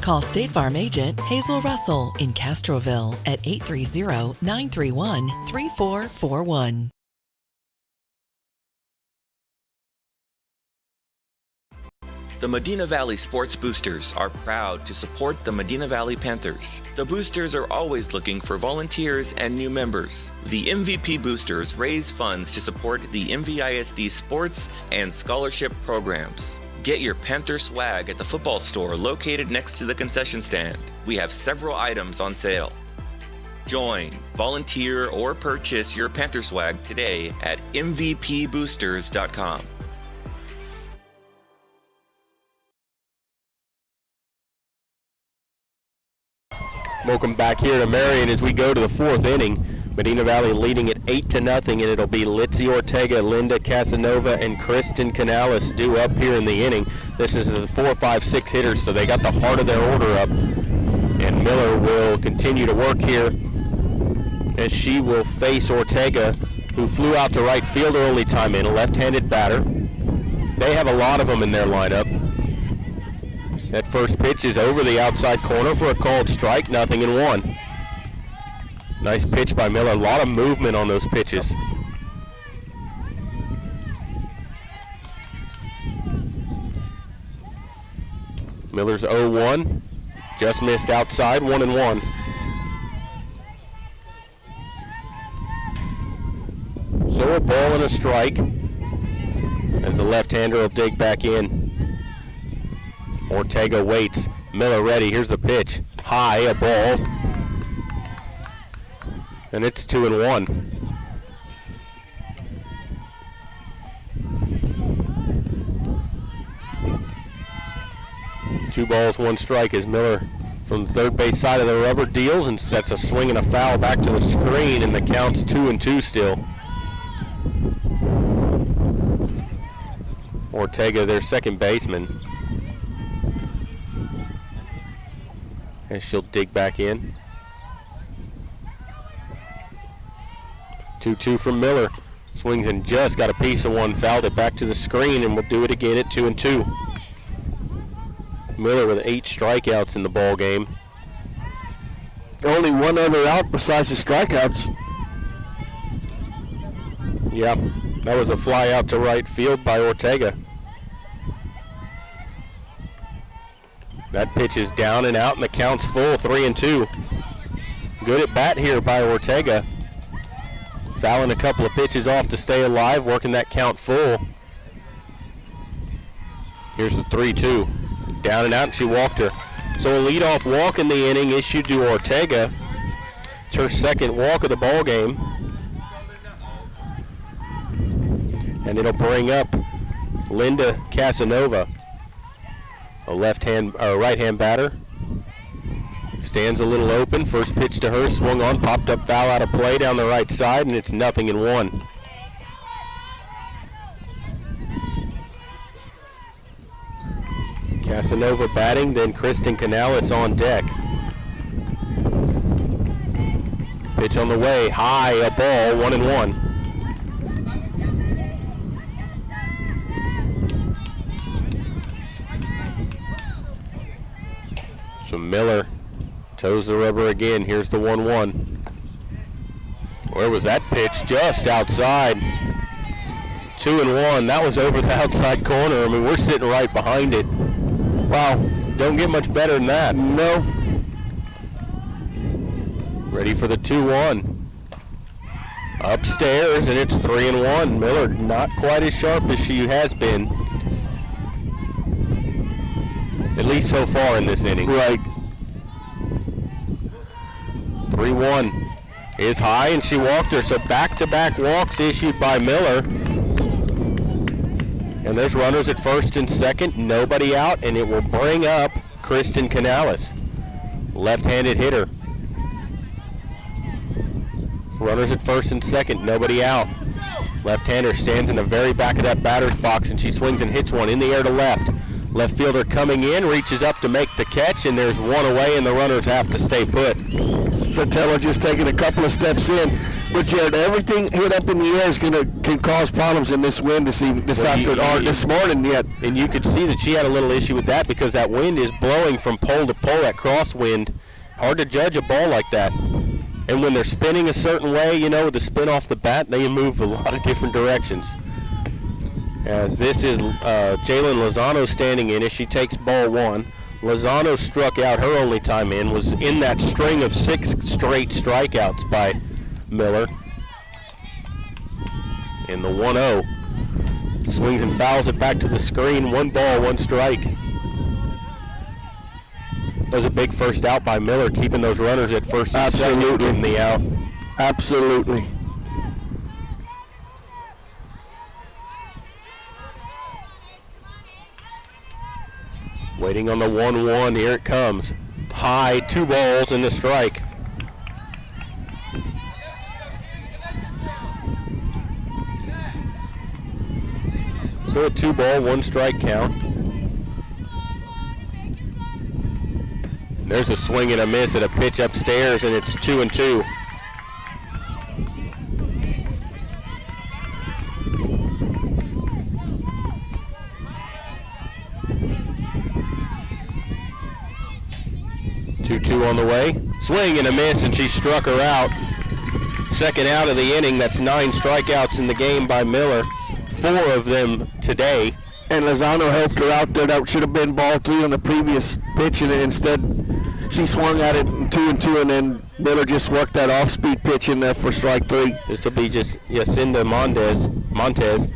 Speaker 12: Call State Farm agent Hazel Russell in Castroville at 830-931-3441.
Speaker 13: The Medina Valley Sports Boosters are proud to support the Medina Valley Panthers. The Boosters are always looking for volunteers and new members. The MVP Boosters raise funds to support the MVISD sports and scholarship programs. Get your Panther swag at the football store located next to the concession stand. We have several items on sale. Join, volunteer, or purchase your Panther swag today at mvpboosters.com.
Speaker 1: Welcome back here to Marion as we go to the 4th inning. Medina Valley leading it 8-0, and it'll be Litzy Ortega, Linda Casanova, and Kristen Canales due up here in the inning. This is the 4, 5, 6 hitters, so they got the heart of their order up. And Miller will continue to work here as she will face Ortega, who flew out to right field her only time in, a left-handed batter. They have a lot of them in their lineup. That first pitch is over the outside corner for a called strike, 0-1. Nice pitch by Miller. A lot of movement on those pitches. Miller's 0-1. Just missed outside, 1-1. So a ball and a strike as the left-hander will dig back in. Ortega waits. Miller ready. Here's the pitch. High, a ball. And it's 2-1. Two balls, 1 strike as Miller from the third base side of the rubber deals and sets a swing and a foul back to the screen, and the count's 2-2 still. Ortega, their second baseman, and she'll dig back in. 2-2 from Miller. Swings and just got a piece of one, fouled it back to the screen, and we'll do it again at 2-2. Miller with 8 strikeouts in the ball game.
Speaker 2: Only one other out besides the strikeouts.
Speaker 1: Yeah, that was a fly out to right field by Ortega. That pitch is down and out, and the count's full, 3-2. Good at bat here by Ortega. Fouling a couple of pitches off to stay alive, working that count full. Here's the 3-2. Down and out, and she walked her. So a leadoff walk in the inning issued to Ortega. It's her second walk of the ball game. And it'll bring up Linda Casanova, a right-hand batter. Stands a little open. First pitch to her, swung on, popped up foul out of play down the right side, and it's 0-1. Casanova batting, then Kristen Canales on deck. Pitch on the way, high, a ball, 1-1. So Miller Toes the rubber again. Here's the 1-1. Where was that pitch? Just outside. 2-1. That was over the outside corner. I mean, we're sitting right behind it. Wow. Don't get much better than that.
Speaker 2: No.
Speaker 1: Ready for the 2-1. Upstairs, and it's 3-1. Miller not quite as sharp as she has been. At least so far in this inning.
Speaker 2: Right.
Speaker 1: 3-1 is high, and she walked her. So back-to-back walks issued by Miller. And there's runners at first and second, nobody out, and it will bring up Kristen Canales, left-handed hitter. Runners at first and second, nobody out. Left-hander stands in the very back of that batter's box, and she swings and hits one in the air to left. Left fielder coming in, reaches up to make the catch, and there's one away, and the runners have to stay put.
Speaker 2: Sotelo just taking a couple of steps in. But Jared, everything hit up in the air can cause problems in this wind this morning yet.
Speaker 1: And you could see that she had a little issue with that because that wind is blowing from pole to pole, that crosswind. Hard to judge a ball like that. And when they're spinning a certain way, you know, with the spin off the bat, they move a lot of different directions. As this is Jalen Lozano standing in as she takes ball 1. Lozano struck out. Her only time in was in that string of 6 straight strikeouts by Miller. And the 1-0. Swings and fouls it back to the screen. 1 ball, 1 strike. That was a big first out by Miller, keeping those runners at first and second, getting the out.
Speaker 2: Absolutely.
Speaker 1: Waiting on the 1-1, here it comes. High, 2 balls and a strike. So a 2 ball, 1 strike count. There's a swing and a miss at a pitch upstairs, and it's 2-2. On the way. Swing and a miss, and she struck her out. Second out of the inning. That's 9 strikeouts in the game by Miller. 4 of them today.
Speaker 2: And Lozano helped her out there. That should have been ball 3 on the previous pitch, and instead she swung at it in 2-2, and then Miller just worked that off-speed pitch in there for strike 3.
Speaker 1: This will be just Yacinda Montez.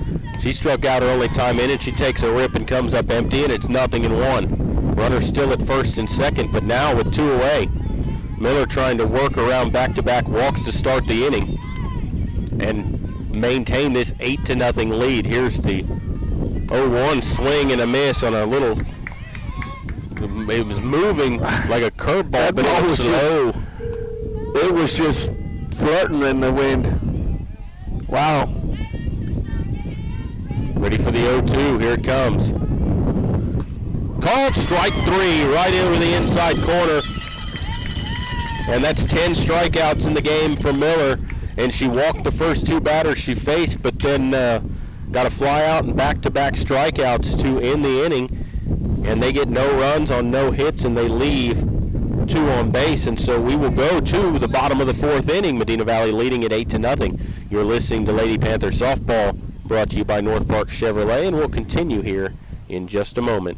Speaker 1: She struck out her only time in, and she takes a rip and comes up empty, and it's 0-1. Runner still at first and second, but now with 2 away. Miller trying to work around back-to-back walks to start the inning and maintain this 8-0 lead. Here's the 0-1 swing and a miss on a little, it was moving like a curveball, but it was slow.
Speaker 2: It was just flirting in the wind. Wow.
Speaker 1: Ready for the 0-2, here it comes. Called strike 3 right over the inside corner. And that's 10 strikeouts in the game for Miller. And she walked the first 2 batters she faced, but then got a fly out and back-to-back strikeouts to end the inning. And they get no runs on no hits, and they leave 2 on base. And so we will go to the bottom of the 4th inning. Medina Valley leading at 8-0. You're listening to Lady Panther Softball, brought to you by North Park Chevrolet, and we'll continue here in just a moment.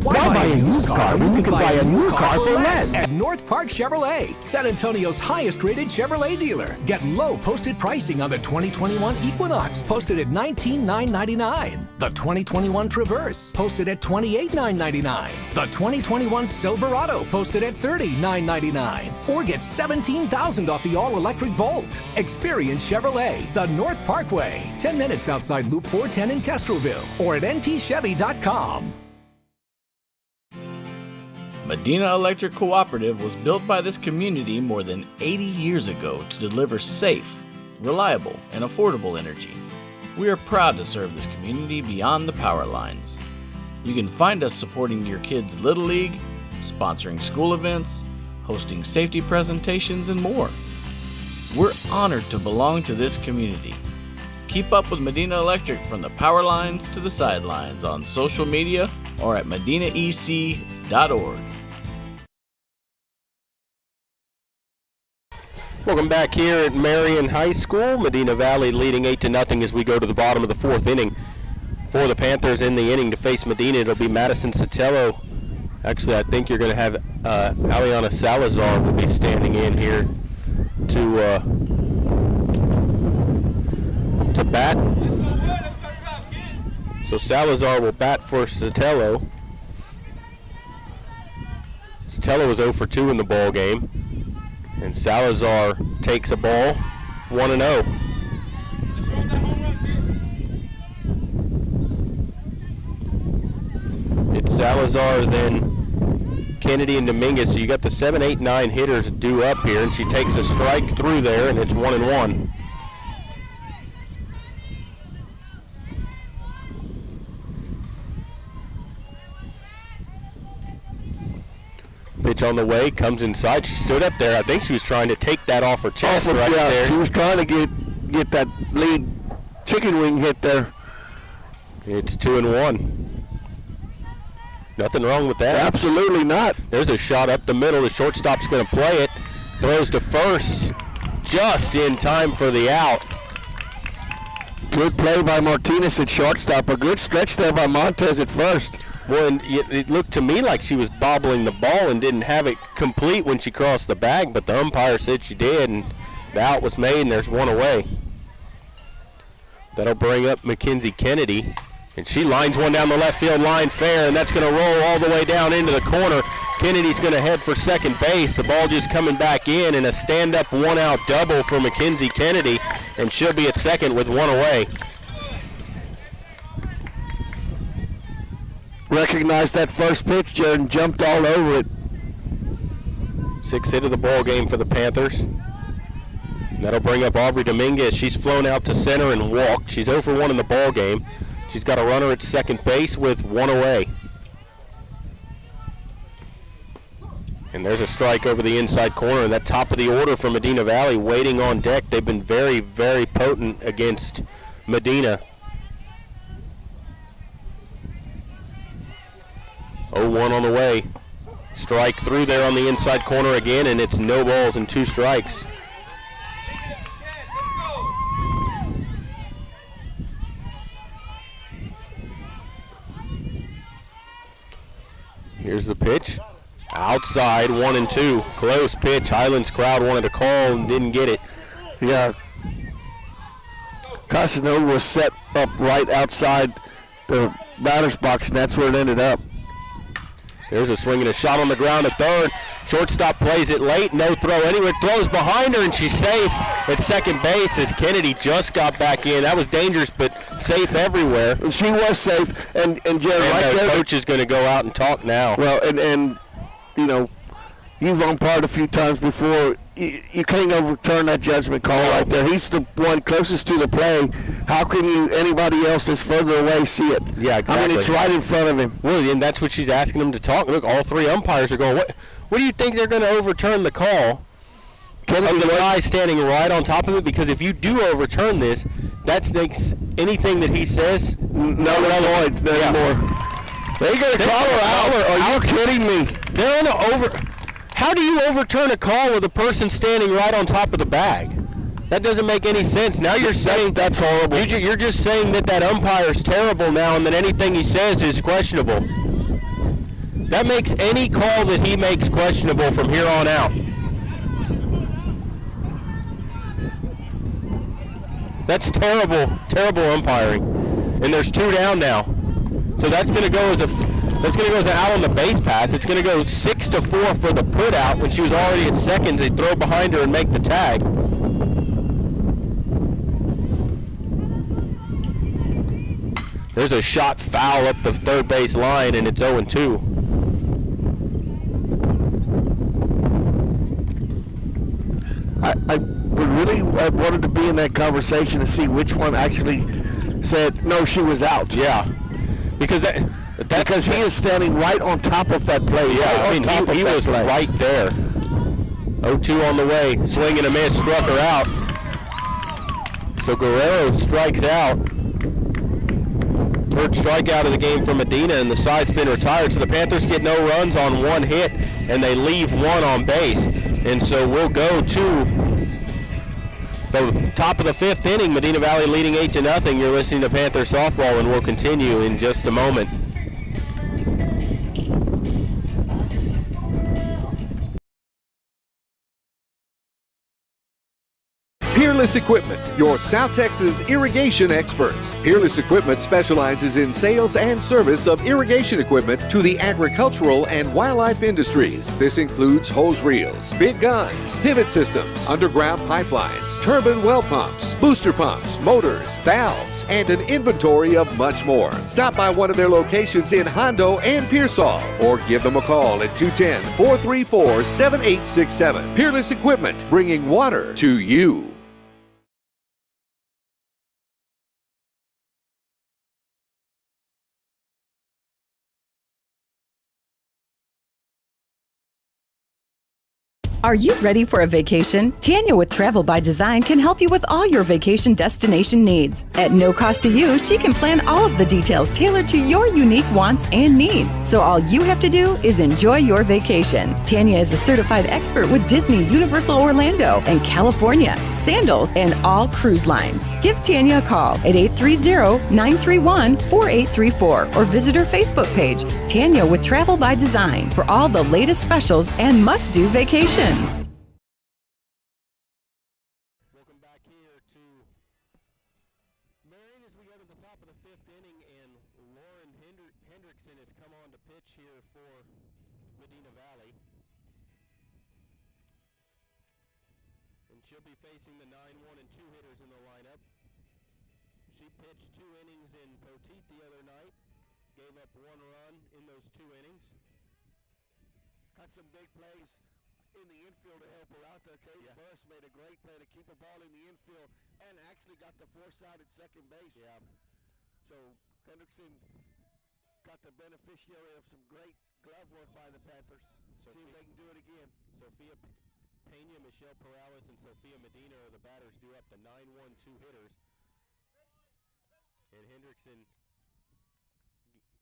Speaker 3: Why buy a used car when you can buy a new car for less at North Park Chevrolet, San Antonio's highest-rated Chevrolet dealer. Get low posted pricing on the 2021 Equinox, posted at $19,999. The 2021 Traverse, posted at $28,999. The 2021 Silverado, posted at $30,999. Or get $17,000 off the all-electric Volt. Experience Chevrolet, the North Parkway, 10 minutes outside Loop 410 in Castroville, or at npchevy.com.
Speaker 4: Medina Electric Cooperative was built by this community more than 80 years ago to deliver safe, reliable, and affordable energy. We are proud to serve this community beyond the power lines. You can find us supporting your kids' Little League, sponsoring school events, hosting safety presentations, and more. We're honored to belong to this community. Keep up with Medina Electric from the power lines to the sidelines on social media or at medinaec.com. MedinaValleySportsBoosters.org.
Speaker 1: Welcome back here at Marion High School. Medina Valley leading 8-0 as we go to the bottom of the fourth inning. For the Panthers in the inning to face Medina, it'll be Madison Sotelo. Actually, I think you're going to have Aliana Salazar will be standing in here to bat. So Salazar will bat for Sotelo. Sotelo was 0 for 2 in the ball game. And Salazar takes a ball, 1-0. It's Salazar, then Kennedy and Dominguez. So you got the 7, 8, 9 hitters due up here, and she takes a strike through there, and it's 1-1. Pitch on the way, comes inside. She stood up there. I think she was trying to take that off her chest right there.
Speaker 2: She was trying to get that lead chicken wing hit there.
Speaker 1: It's 2-1. Nothing wrong with that.
Speaker 2: Absolutely not.
Speaker 1: There's a shot up the middle. The shortstop's going to play it. Throws to first, just in time for the out.
Speaker 2: Good play by Martinez at shortstop. A good stretch there by Montez at first.
Speaker 1: Well, and it looked to me like she was bobbling the ball and didn't have it complete when she crossed the bag, but the umpire said she did, and the out was made, and there's one away. That'll bring up Mackenzie Kennedy, and she lines one down the left field line fair, and that's going to roll all the way down into the corner. Kennedy's going to head for second base. The ball just coming back in, and a stand-up one-out double for Mackenzie Kennedy, and she'll be at second with one away.
Speaker 2: Recognized that first pitch, Jared, and jumped all over it.
Speaker 1: Sixth hit of the ball game for the Panthers. And that'll bring up Aubrey Dominguez. She's flown out to center and walked. She's 0 for 1 in the ball game. She's got a runner at second base with one away. And there's a strike over the inside corner, and that top of the order for Medina Valley waiting on deck. They've been very, very potent against Medina. 0-1 on the way. Strike through there on the inside corner again, and it's no balls and 2 strikes. Here's the pitch. Outside, 1-2. Close pitch. Highlands crowd wanted to call and didn't get it.
Speaker 2: Yeah. Casanova was set up right outside the batter's box, and that's where it ended up.
Speaker 1: There's a swing and a shot on the ground at third. Shortstop plays it late. No throw anywhere. Throws behind her, and she's safe at second base as Kennedy just got back in. That was dangerous, but safe everywhere.
Speaker 2: And she was safe. And Jerry,
Speaker 1: and
Speaker 2: right
Speaker 1: the
Speaker 2: there,
Speaker 1: coach is going to go out and talk now.
Speaker 2: Well, and you know, you've umpired a few times before. You can't overturn that judgment call right there. He's the one closest to the play. How can anybody else that's further away see it?
Speaker 1: Yeah, exactly.
Speaker 2: I mean, it's right in front of him.
Speaker 1: Well, and that's what she's asking him to talk. Look, all 3 umpires are going, what do you think they're going to overturn the call of the guy standing right on top of it? Because if you do overturn this, that makes anything that he says
Speaker 2: no anymore. They're going to call her out. Are you kidding me?
Speaker 1: They're on the How do you overturn a call with a person standing right on top of the bag? That doesn't make any sense. Now you're saying
Speaker 2: that's horrible.
Speaker 1: You're just saying that umpire's terrible now, and that anything he says is questionable. That makes any call that he makes questionable from here on out. That's terrible, terrible umpiring. And there's 2 down now, so that's going to go as an out on the base pass. It's going to go 6-4 for the put out when she was already at second. They throw behind her and make the tag. There's a shot foul up the third base line, and it's 0-2.
Speaker 2: I would really wanted to be in that conversation to see which one actually said, no, she was out.
Speaker 1: Yeah. Because
Speaker 2: he is standing right on top of that play.
Speaker 1: Yeah, I mean, he was right there. 0-2 on the way. Swing and a miss, struck her out. So Guerrero strikes out. Third strikeout of the game for Medina, and the side's been retired. So the Panthers get no runs on one hit, and they leave one on base. And so we'll go to the top of the fifth inning. Medina Valley leading 8-0. You're listening to Panther Softball, and we'll continue in just a moment.
Speaker 5: Peerless Equipment, your South Texas irrigation experts. Peerless Equipment specializes in sales and service of irrigation equipment to the agricultural and wildlife industries. This includes hose reels, big guns, pivot systems, underground pipelines, turbine well pumps, booster pumps, motors, valves, and an inventory of much more. Stop by one of their locations in Hondo and Pearsall, or give them a call at 210-434-7867. Peerless Equipment, bringing water to you.
Speaker 6: Are you ready for a vacation? Tanya with Travel by Design can help you with all your vacation destination needs. At no cost to you, she can plan all of the details tailored to your unique wants and needs. So all you have to do is enjoy your vacation. Tanya is a certified expert with Disney, Universal Orlando, and California, Sandals, and all cruise lines. Give Tanya a call at 830-931-4834 or visit her Facebook page, Tanya with Travel by Design, for all the latest specials and must-do vacations.
Speaker 1: Welcome back here to Marion as we go to the top of the fifth inning, and Lauren Hendrickson has come on to pitch here for Medina Valley. And she'll be facing the 9-1 and 2 hitters in the lineup. She pitched 2 innings in Poteet the other night, gave up 1 run in those 2 innings.
Speaker 2: Had some big plays in the infield to help her out there. Katie Buss made a great play to keep a ball in the infield and actually got the force out at second base.
Speaker 1: Yeah.
Speaker 2: So Hendrickson got the beneficiary of some great glove work by the Panthers. See if they can do it again.
Speaker 1: Sophia Pena, Michelle Perales, and Sophia Medina are the batters due up the 9-1 2 hitters. And Hendrickson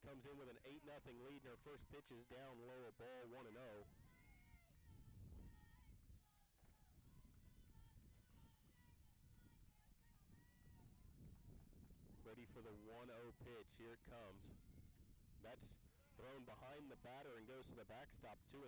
Speaker 1: comes in with an 8-0 lead, and her first pitch is down low, a ball 1-0. Ready for the 1-0 pitch. Here it comes. That's thrown behind the batter and goes to the backstop, 2-0.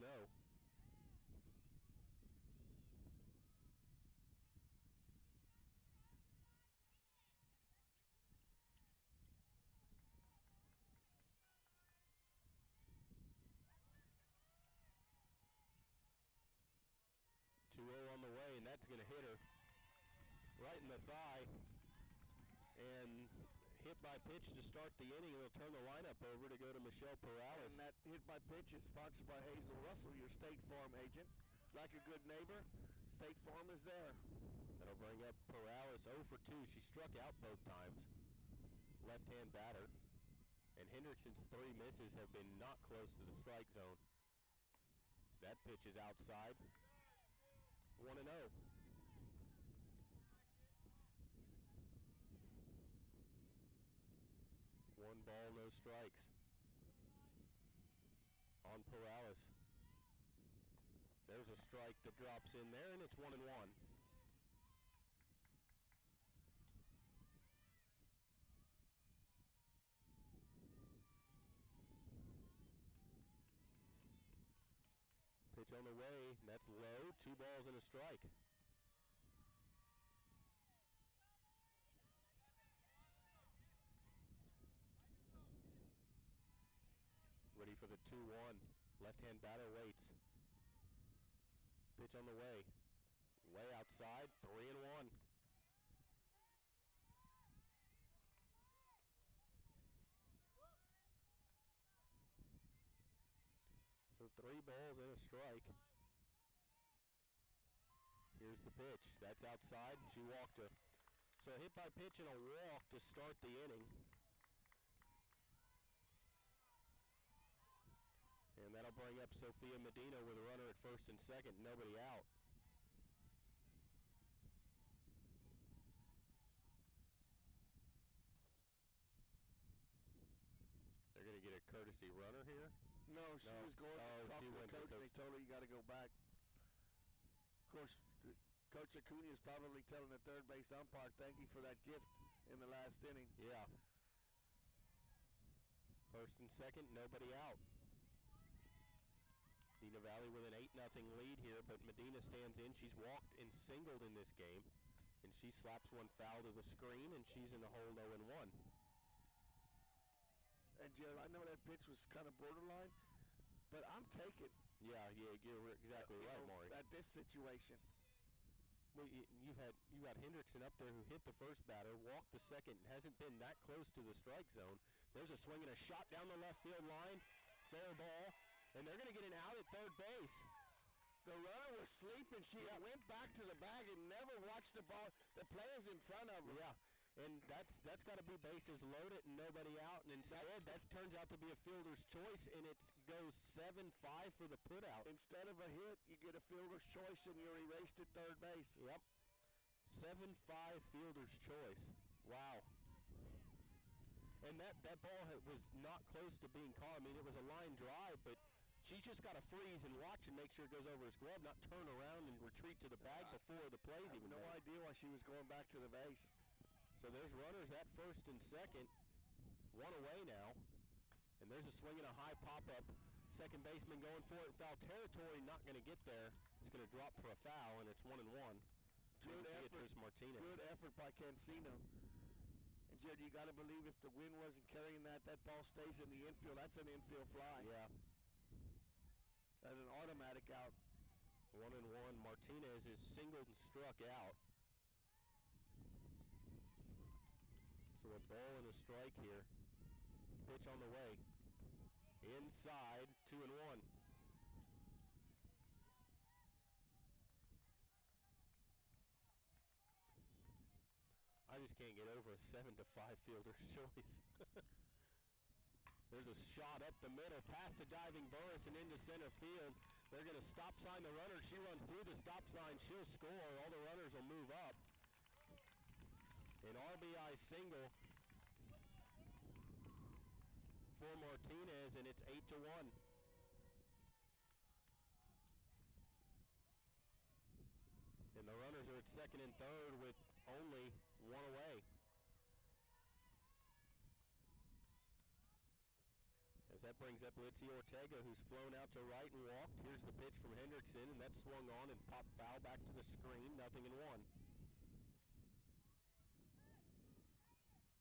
Speaker 1: On the way, and that's going to hit her right in the thigh, and hit by pitch to start the inning. It'll turn the lineup over to go to Michelle Perales.
Speaker 2: And that hit by pitch is sponsored by Hazel Russell, your State Farm agent. Like a good neighbor, State Farm is there.
Speaker 1: That'll bring up Perales 0 for 2. She struck out both times. Left-hand batter. And Hendrickson's 3 misses have been not close to the strike zone. That pitch is outside. 1-0. 1 ball, no strikes. On Perales. There's a strike that drops in there, and it's 1-1. Pitch on the way, and that's low. 2 balls and a strike. Ready for the 2-1. Left-hand batter waits. Pitch on the way. Way outside, 3-1. So 3 balls and a strike. Here's the pitch. That's outside. She walked her. So a hit by pitch and a walk to start the inning. And that'll bring up Sophia Medina with a runner at first and second, nobody out. get a courtesy runner here?
Speaker 2: No, she was going to talk to the coach, and they told her you got to go back. Of course, Coach Acuna is probably telling the third base umpire, thank you for that gift in the last inning.
Speaker 1: Yeah. First and second, nobody out. Medina Valley with an 8-0 lead here, but Medina stands in. She's walked and singled in this game, and she slaps one foul to the screen, and she's in the hole 0-1.
Speaker 2: And, Jared, I know that pitch was kind of borderline, but I'm taking.
Speaker 1: Yeah, you're exactly right, Maury.
Speaker 2: At this situation.
Speaker 1: Well, you've got Hendrickson up there who hit the first batter, walked the second, hasn't been that close to the strike zone. There's a swing and a shot down the left field line, fair ball, and they're going to get an out at third base.
Speaker 2: The runner was sleeping. She went back to the bag and never watched the ball. The player's in front of her.
Speaker 1: Yeah, and that's got to be bases loaded and nobody out. And instead, that turns out to be a fielder's choice, and it goes 7-5 for the putout.
Speaker 2: Instead of a hit, you get a fielder's choice, and you're erased at third base.
Speaker 1: Yep, 7-5 fielder's choice. Wow. And that ball was not close to being caught. I mean, it was a line drive, but she's just got to freeze and watch and make sure it goes over his glove, not turn around and retreat to the bag before the play's even
Speaker 2: I have no idea why she was going back to the base.
Speaker 1: So there's runners at first and second. One away now. And there's a swing and a high pop-up. Second baseman going for it in foul territory, not going to get there. It's going to drop for a foul, and it's 1-1.
Speaker 2: Good effort.
Speaker 1: Martinez.
Speaker 2: Good effort by Cancino. And, Jared, you got to believe if the wind wasn't carrying that ball stays in the infield. That's an infield fly.
Speaker 1: Yeah.
Speaker 2: That's an automatic out.
Speaker 1: 1-1. Martinez is singled and struck out. So a ball and a strike here. Pitch on the way. Inside, 2-1. I just can't get over a 7-5 fielder's choice. There's a shot up the middle, past the diving Burris and into center field. They're going to stop sign the runner. She runs through the stop sign. She'll score. All the runners will move up. An RBI single for Martinez, and it's 8-1. And the runners are at second and third with only one away. As that brings up Litzy Ortega, who's flown out to right and walked. Here's the pitch from Hendrickson, and that's swung on and popped foul back to the screen, 0-1.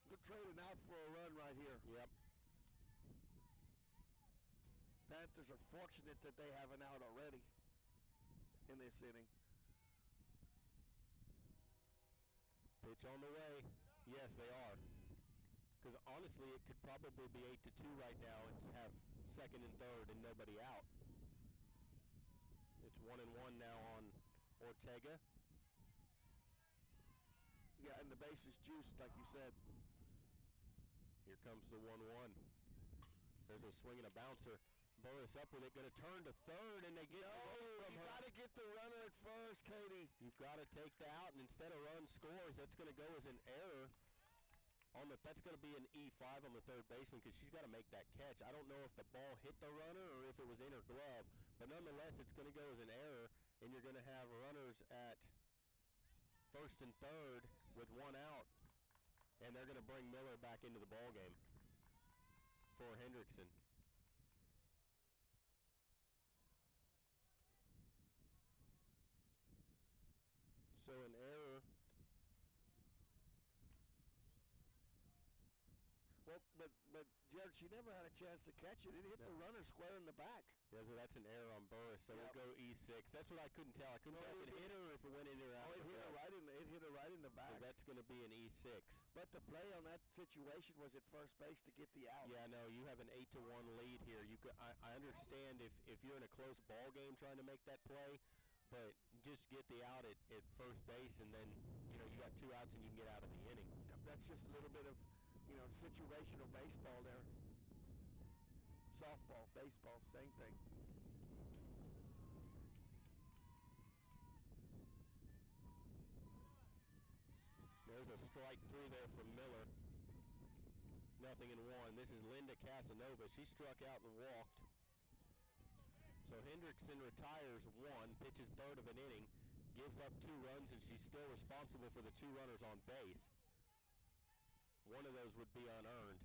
Speaker 2: Good trading out for a run right here.
Speaker 1: Yep.
Speaker 2: Panthers are fortunate that they have an out already in this inning.
Speaker 1: Pitch on the way. Yes, they are. Because honestly, it could probably be 8-2 right now and have second and third and nobody out. It's 1-1 now on Ortega.
Speaker 2: Yeah, and the base is juiced, like you said.
Speaker 1: Here comes the 1-1. There's a swing and a bouncer. Burris up with it, going to turn to third, and they get
Speaker 2: you got to get the runner at first, Katie.
Speaker 1: You've got to take that out, and instead of run scores, that's going to go as an error. That's going to be an E5 on the third baseman because she's got to make that catch. I don't know if the ball hit the runner or if it was in her glove, but nonetheless, it's going to go as an error, and you're going to have runners at first and third with one out, and they're going to bring Miller back into the ball game for Hendrickson. So an error.
Speaker 2: Well, but Jared, she never had a chance to catch it. It hit the runner square in the back.
Speaker 1: Yeah, so that's an error on Burris. So we'll go E6. That's what I couldn't tell. I couldn't tell if it hit her or if it went in or out.
Speaker 2: Oh, it hit her right in the back.
Speaker 1: So that's going to be an E6.
Speaker 2: But the play on that situation was at first base to get the out.
Speaker 1: Yeah, no, you have an 8-1 lead here. I understand if you're in a close ball game trying to make that play, but just get the out at first base, and then you got two outs and you can get out of the inning.
Speaker 2: That's just a little bit of situational baseball there. Softball, baseball, same thing.
Speaker 1: There's a strike through there from Miller. 0-1. This is Linda Casanova. She struck out and walked. So Hendrickson retires 1, pitches third of an inning, gives up 2 runs, and she's still responsible for the 2 runners on base. One of those would be unearned.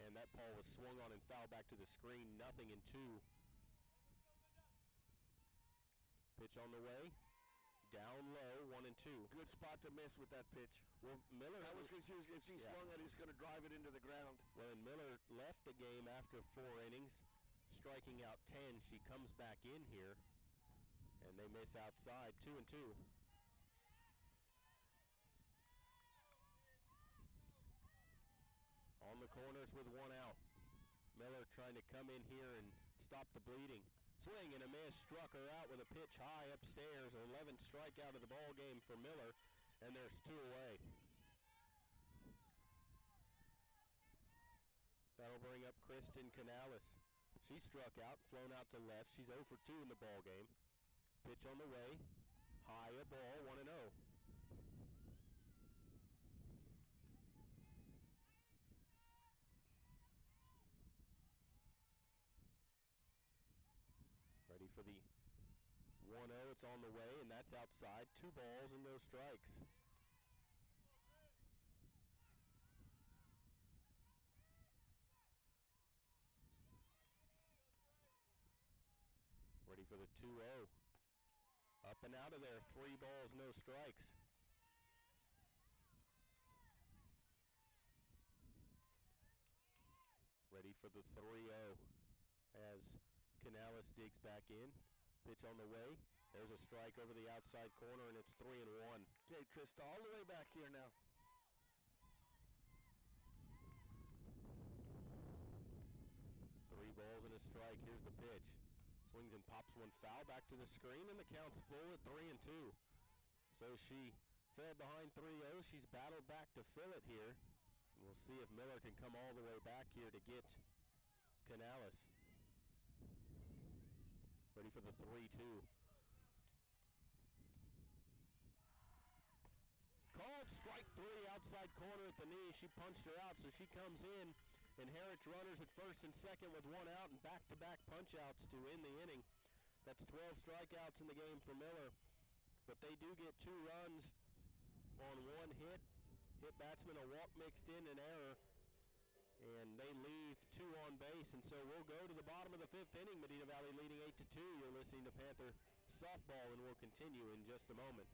Speaker 1: And that ball was swung on and fouled back to the screen, 0-2. Pitch on the way. Down low, 1-2.
Speaker 2: Good spot to miss with that pitch.
Speaker 1: Well, Miller...
Speaker 2: That was because if she swung it, he's going to drive it into the ground.
Speaker 1: Well, and Miller left the game after 4 innings, striking out 10. She comes back in here, and they miss outside, 2-2. On the corners with 1 out. Miller trying to come in here and stop the bleeding. Swing and a miss, struck her out with a pitch high upstairs. 11th strikeout of the ball game for Miller, and there's 2 away. That'll bring up Kristen Canales. She struck out, flown out to left. She's 0 for 2 in the ball game. Pitch on the way, high a ball, 1-0. Ready for the 1-0, it's on the way, and that's outside. 2 balls and no strikes. Ready for the 2-0. Up and out of there, 3 balls, no strikes. Ready for the 3-0 as Canales digs back in. Pitch on the way. There's a strike over the outside corner, and it's 3-1.
Speaker 2: Okay, Trista, all the way back here now.
Speaker 1: Three balls and a strike. Here's the pitch. Swings and pops one foul back to the screen, and the count's full at 3-2. So she fell behind 3-0. She's battled back to fill it here. We'll see if Miller can come all the way back here to get Canales. Ready for the 3-2. Called strike 3, outside corner at the knee. She punched her out, so she comes in. Inherits runners at first and second with 1 out and back-to-back punch-outs to end the inning. That's 12 strikeouts in the game for Miller. But they do get 2 runs on 1 hit. Hit batsman, a walk mixed in, an error. And they leave 2 on base, and so we'll go to the bottom of the 5th inning. Medina Valley leading 8-2. You're listening to Panther Softball, and we'll continue in just a moment.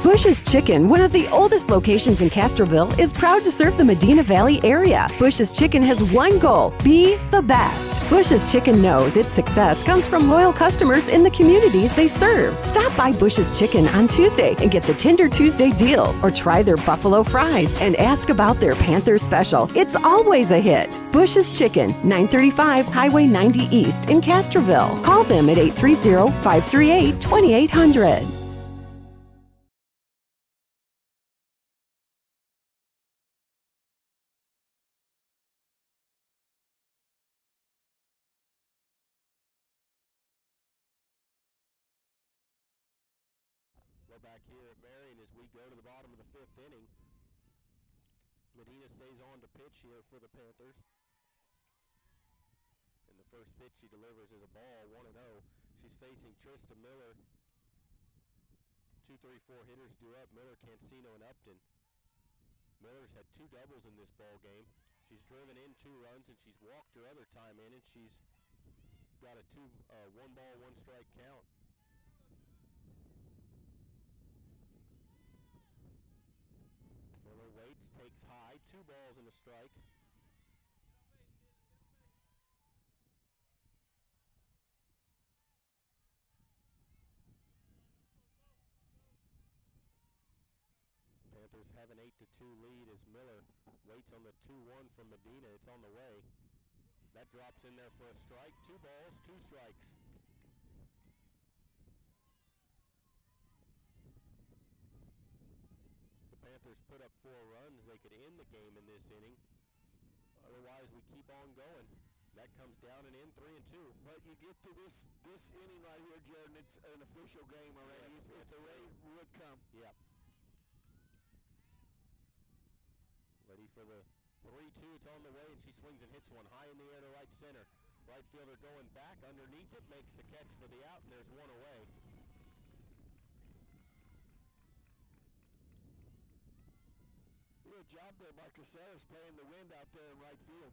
Speaker 6: Bush's Chicken, one of the oldest locations in Castroville, is proud to serve the Medina Valley area. Bush's Chicken has one goal: be the best. Bush's Chicken knows its success comes from loyal customers in the communities they serve. Stop by Bush's Chicken on Tuesday and get the Tender Tuesday deal, or try their buffalo fries and ask about their Panther special. It's always a hit. Bush's Chicken, 935 Highway 90 East in Castroville. Call them at 830-538-2800.
Speaker 1: We're back here at Marion as we go to the bottom of the 5th inning. Medina stays on to pitch here for the Panthers. And the first pitch she delivers is a ball, 1-0. She's facing Trista Miller. 2, 3, 4 hitters due up. Miller, Cancino, and Upton. Miller's had 2 doubles in this ball game. She's driven in 2 runs, and she's walked her other time in, and she's got a 1 ball, 1 strike count. Miller waits, takes high, 2 balls and a strike. Panthers have an 8-2 lead as Miller waits on the 2-1 from Medina. It's on the way. That drops in there for a strike. 2 balls, 2 strikes. The Panthers put up 4 runs. They could end the game in this inning. Otherwise, we keep on going. That comes down and in 3-2.
Speaker 2: But you get to this inning right here, Jared, and it's an official game already.
Speaker 1: Yes,
Speaker 2: if the rain would come.
Speaker 1: Yeah. Ready for the 3-2. It's on the way, and she swings and hits one high in the air to right center. Right fielder going back underneath it, makes the catch for the out, and there's one away.
Speaker 2: Good job there by Caceres playing the wind out there in right field.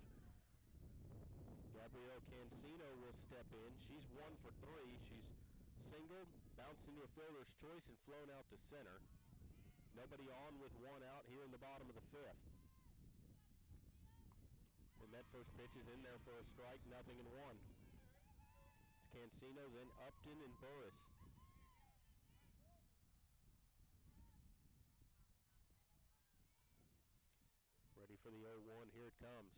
Speaker 1: Gabrielle Cancino will step in. She's 1 for 3. She's singled, bounced into a fielder's choice, and flown out to center. Nobody on with one out here in the bottom of the 5th. And that first pitch is in there for a strike, 0-1. It's Cancino, then Upton and Burris. Ready for the 0-1, here it comes.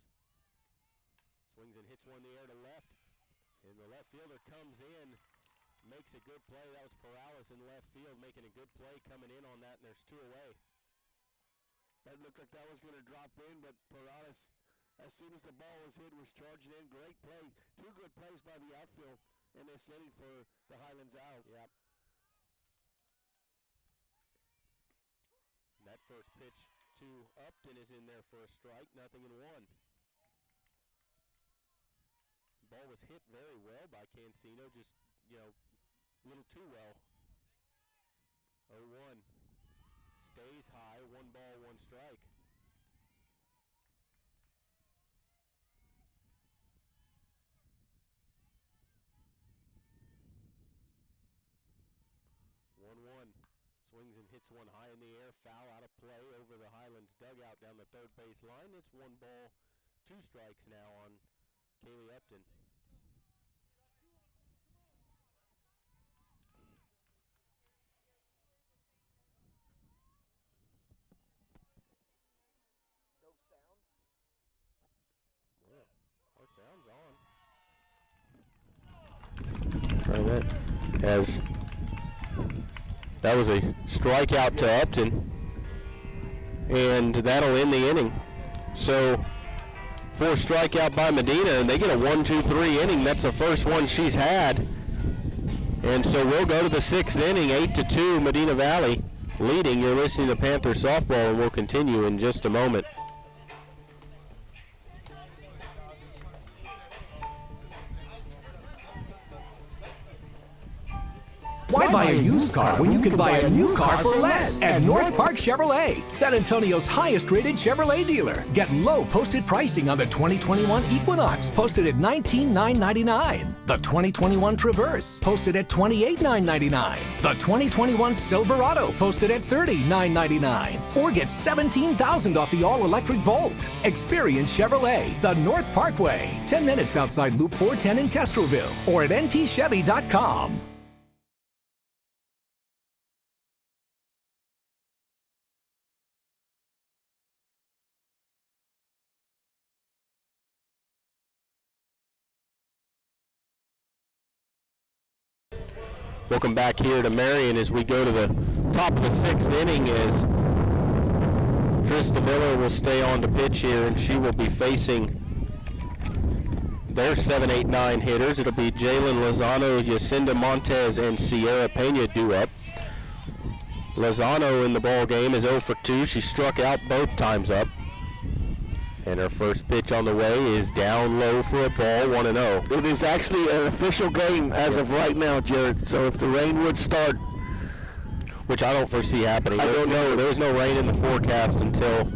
Speaker 1: Swings and hits one in the air to left, and the left fielder comes in, makes a good play. That was Perales in left field making a good play coming in on that, and there's 2 away.
Speaker 2: That looked like that was going to drop in, but Perales, as soon as the ball was hit, was charging in. Great play. 2 good plays by the outfield in this inning for the Highlands Owls.
Speaker 1: Yep. And that first pitch to Upton is in there for a strike, 0-1. Ball was hit very well by Cancino, just, a little too well. 0-1. Stays high, 1 ball, 1 strike. Swings and hits one high in the air, foul out of play over the Highlands dugout down the third base line. It's 1 ball, 2 strikes now on Kaylee Upton.
Speaker 2: No sound?
Speaker 1: Well, our sound's on. Try that. That was a strikeout to Upton, and that'll end the inning. So, 4 strikeout by Medina, and they get a 1-2-3 inning. That's the first one she's had. And so we'll go to the 6th inning, 8-2, Medina Valley leading. You're listening to Panther Softball, and we'll continue in just a moment.
Speaker 3: Why buy a used car when you can buy a new car for less at North Park Chevrolet, San Antonio's highest rated Chevrolet dealer? Get low posted pricing on the 2021 Equinox, posted at $19,999. The 2021 Traverse, posted at $28,999. The 2021 Silverado, posted at $30,999. Or get $17,000 off the all-electric Volt. Experience Chevrolet, the North Parkway, 10 minutes outside Loop 410 in Castroville, or at ntchevy.com.
Speaker 1: Welcome back here to Marion as we go to the top of the 6th inning as Trista Miller will stay on to pitch here, and she will be facing their 7, 8, 9 hitters. It'll be Jalen Lozano, Yacinda Montez, and Sierra Pena due up. Lozano in the ball game is 0 for 2. She struck out both times up. And her first pitch on the way is down low for a ball, 1-0.
Speaker 2: It is actually an official game as of right now, Jared. So if the rain would start,
Speaker 1: which I don't foresee happening. There's no rain in the forecast until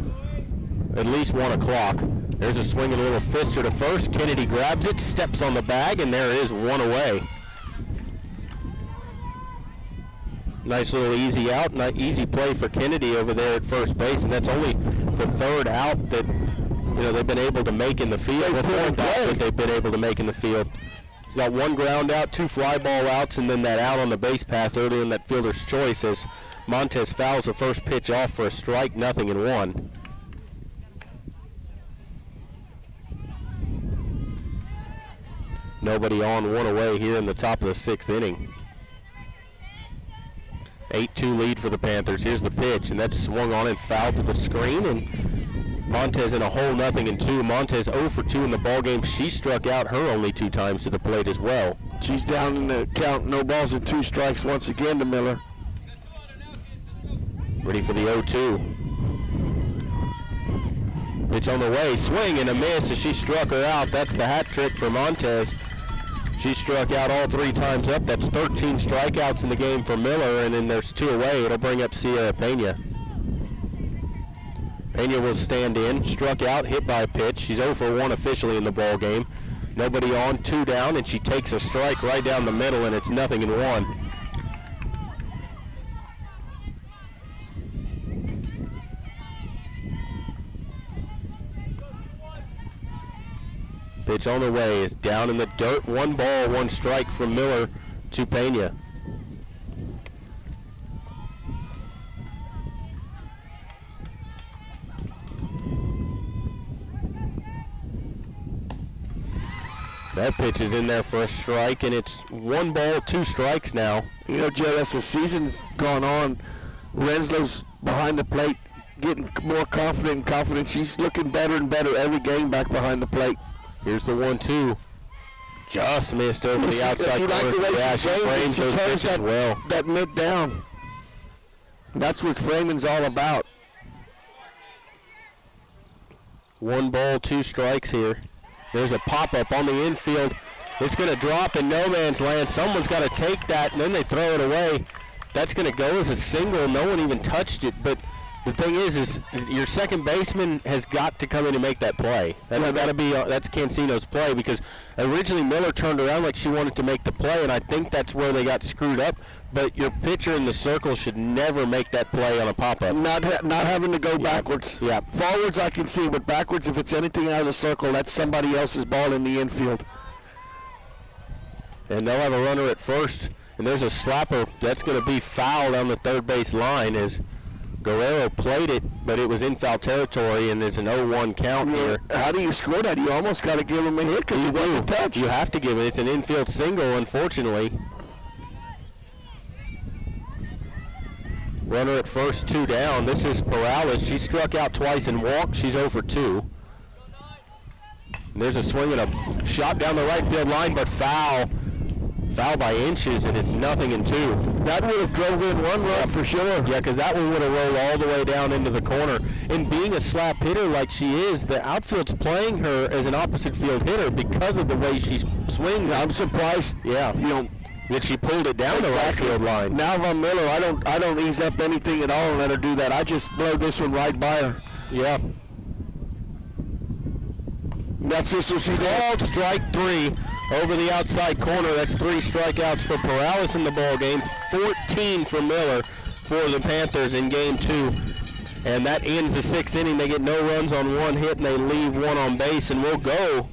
Speaker 1: at least 1 o'clock. There's a swing and a little fister to first. Kennedy grabs it, steps on the bag, and there is 1 away. Nice little easy out, easy play for Kennedy over there at first base, and that's only the 3rd out that they've been able to make in the field. The 4th out that they've been able to make in the field. Got 1 ground out, 2 fly ball outs, and then that out on the base path earlier in that fielder's choice as Montez fouls the first pitch off for a strike, 0-1. Nobody on, 1 away here in the top of the 6th inning. 8-2 lead for the Panthers. Here's the pitch, and that's swung on and fouled to the screen, and Montez in a hole, 0-2. Montez 0 for 2 in the ball game. She struck out her only 2 times to the plate as well.
Speaker 2: She's down in the count, no balls and 2 strikes once again to Miller.
Speaker 1: Ready for the 0-2. Pitch on the way, swing and a miss as she struck her out. That's the hat trick for Montez. She struck out all 3 times up. That's 13 strikeouts in the game for Miller, and then there's 2 away. It'll bring up Sierra Pena. Pena will stand in, struck out, hit by a pitch. She's 0 for 1 officially in the ball game. Nobody on, 2 down, and she takes a strike right down the middle, and it's 0-1. Pitch on the way is down in the dirt. 1 ball, 1 strike from Miller to Pena. That pitch is in there for a strike, and it's 1 ball, 2 strikes now.
Speaker 2: You know, Joe, as the season's gone on, Renslow's behind the plate, getting more confident. She's looking better and better every game back behind the plate.
Speaker 1: Here's the 1-2. Just missed over the outside
Speaker 2: you
Speaker 1: corner.
Speaker 2: Like the way
Speaker 1: Yeah,
Speaker 2: she turns
Speaker 1: those pitches well.
Speaker 2: that mid down. That's what framing's all about.
Speaker 1: 1 ball, 2 strikes here. There's a pop-up on the infield. It's going to drop in no man's land. Someone's got to take that, and then they throw it away. That's going to go as a single. No one even touched it, but the thing is your second baseman has got to come in and make that play. That's got to be that's Cancino's play, because originally Miller turned around like she wanted to make the play, and I think that's where they got screwed up. But your pitcher in the circle should never make that play on a pop-up.
Speaker 2: Not having to go backwards.
Speaker 1: Yeah.
Speaker 2: Forwards I can see, but backwards, if it's anything out of the circle, that's somebody else's ball in the infield.
Speaker 1: And they'll have a runner at first, and there's a slapper that's going to be foul down the third base line as Guerrero played it, but it was in foul territory, and there's an 0-1 count here.
Speaker 2: How do you score that? You almost got to give him a hit because he wasn't touched.
Speaker 1: You have to give it. It's an infield single, unfortunately. Runner at first, 2 down. This is Perales. She struck out twice and walked. She's 0 for 2. And there's a swing and a shot down the right field line, but foul. Foul by inches, and it's 0-2.
Speaker 2: That would have drove in 1 run for sure.
Speaker 1: Yeah, because that one would have rolled all the way down into the corner. And being a slap hitter like she is, the outfield's playing her as an opposite field hitter because of the way she swings.
Speaker 2: I'm surprised.
Speaker 1: Yeah, that she pulled it down the right field line.
Speaker 2: Now Von Miller, I don't ease up anything at all and let her do that. I just blow this one right by her.
Speaker 1: Yeah.
Speaker 2: That's just what she
Speaker 1: called. Strike 3 over the outside corner. That's 3 strikeouts for Perales in the ball game. 14 for Miller for the Panthers in game 2. And that ends the 6th inning. They get no runs on 1 hit, and they leave 1 on base. And we'll go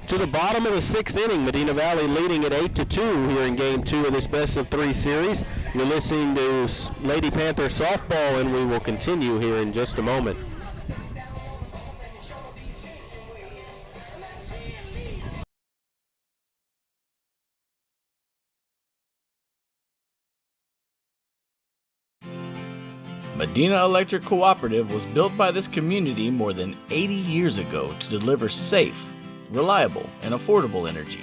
Speaker 1: to the bottom of the 6th inning. Medina Valley leading at 8-2 here in game 2 of this best of 3 series. You're listening to Lady Panther softball, and we will continue here in just a moment.
Speaker 4: Medina Electric Cooperative was built by this community more than 80 years ago to deliver safe, reliable, and affordable energy.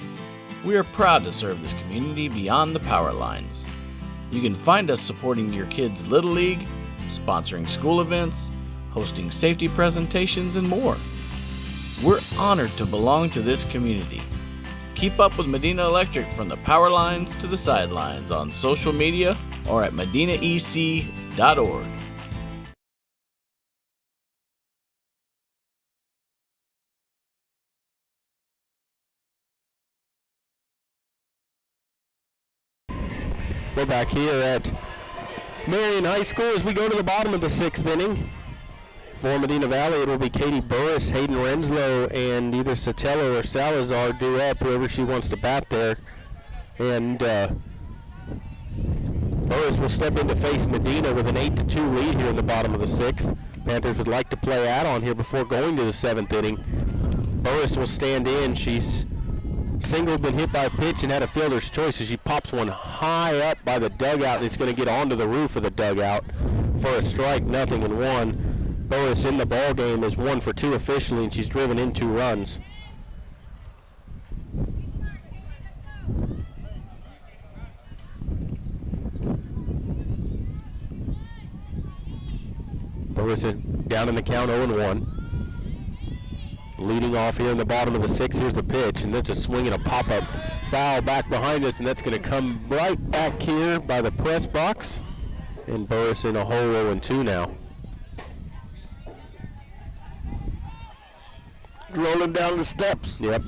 Speaker 4: We are proud to serve this community beyond the power lines. You can find us supporting your kids' Little League, sponsoring school events, hosting safety presentations, and more. We're honored to belong to this community. Keep up with Medina Electric from the power lines to the sidelines on social media or at medinaec.org.
Speaker 1: We're back here at Marion High School as we go to the bottom of the 6th inning. For Medina Valley, it will be Katie Burris, Hayden Renslow, and either Sotelo or Salazar due up, whoever she wants to bat there. And Burris will step in to face Medina with an 8-2 lead here in the bottom of the 6th. Panthers would like to play add-on here before going to the 7th inning. Burris will stand in. She's singled, been hit by a pitch, and had a fielder's choice as she pops one high up by the dugout, and it's going to get onto the roof of the dugout for a strike, 0-1. Burris in the ball game is 1 for 2 officially, and she's driven in 2 runs. Burris is down in the count 0-1. Leading off here in the bottom of the 6th. Here's the pitch, and that's a swing and a pop-up foul back behind us, and that's going to come right back here by the press box. And Burris in a hole 0-2 now.
Speaker 2: Rolling down the steps.
Speaker 1: Yep.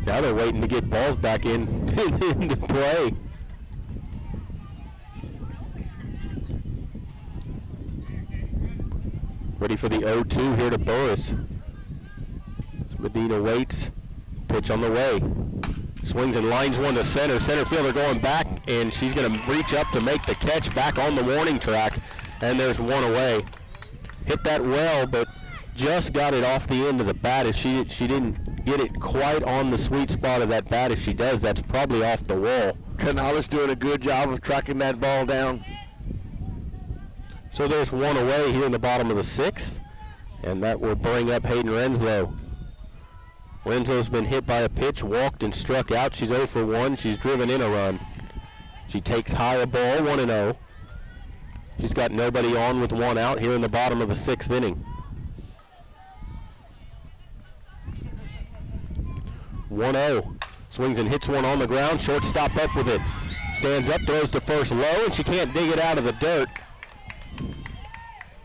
Speaker 1: Now they're waiting to get balls back into play. Ready for the 0-2 here to Burris. Medina waits. Pitch on the way. Swings and lines one to center. Center fielder going back, and she's going to reach up to make the catch back on the warning track. And there's one away. Hit that well, but just got it off the end of the bat. If she didn't get it quite on the sweet spot of that bat, if she does, that's probably off the wall.
Speaker 2: Canales doing a good job of tracking that ball down.
Speaker 1: So there's one away here in the bottom of the 6th, and that will bring up Hayden Renslow. Renslow's been hit by a pitch, walked and struck out. She's 0 for 1. She's driven in a run. She takes high a ball, 1-0. She's got nobody on with 1 out here in the bottom of the 6th inning. 1-0. Swings and hits one on the ground. Shortstop up with it. Stands up, throws to first low, and she can't dig it out of the dirt.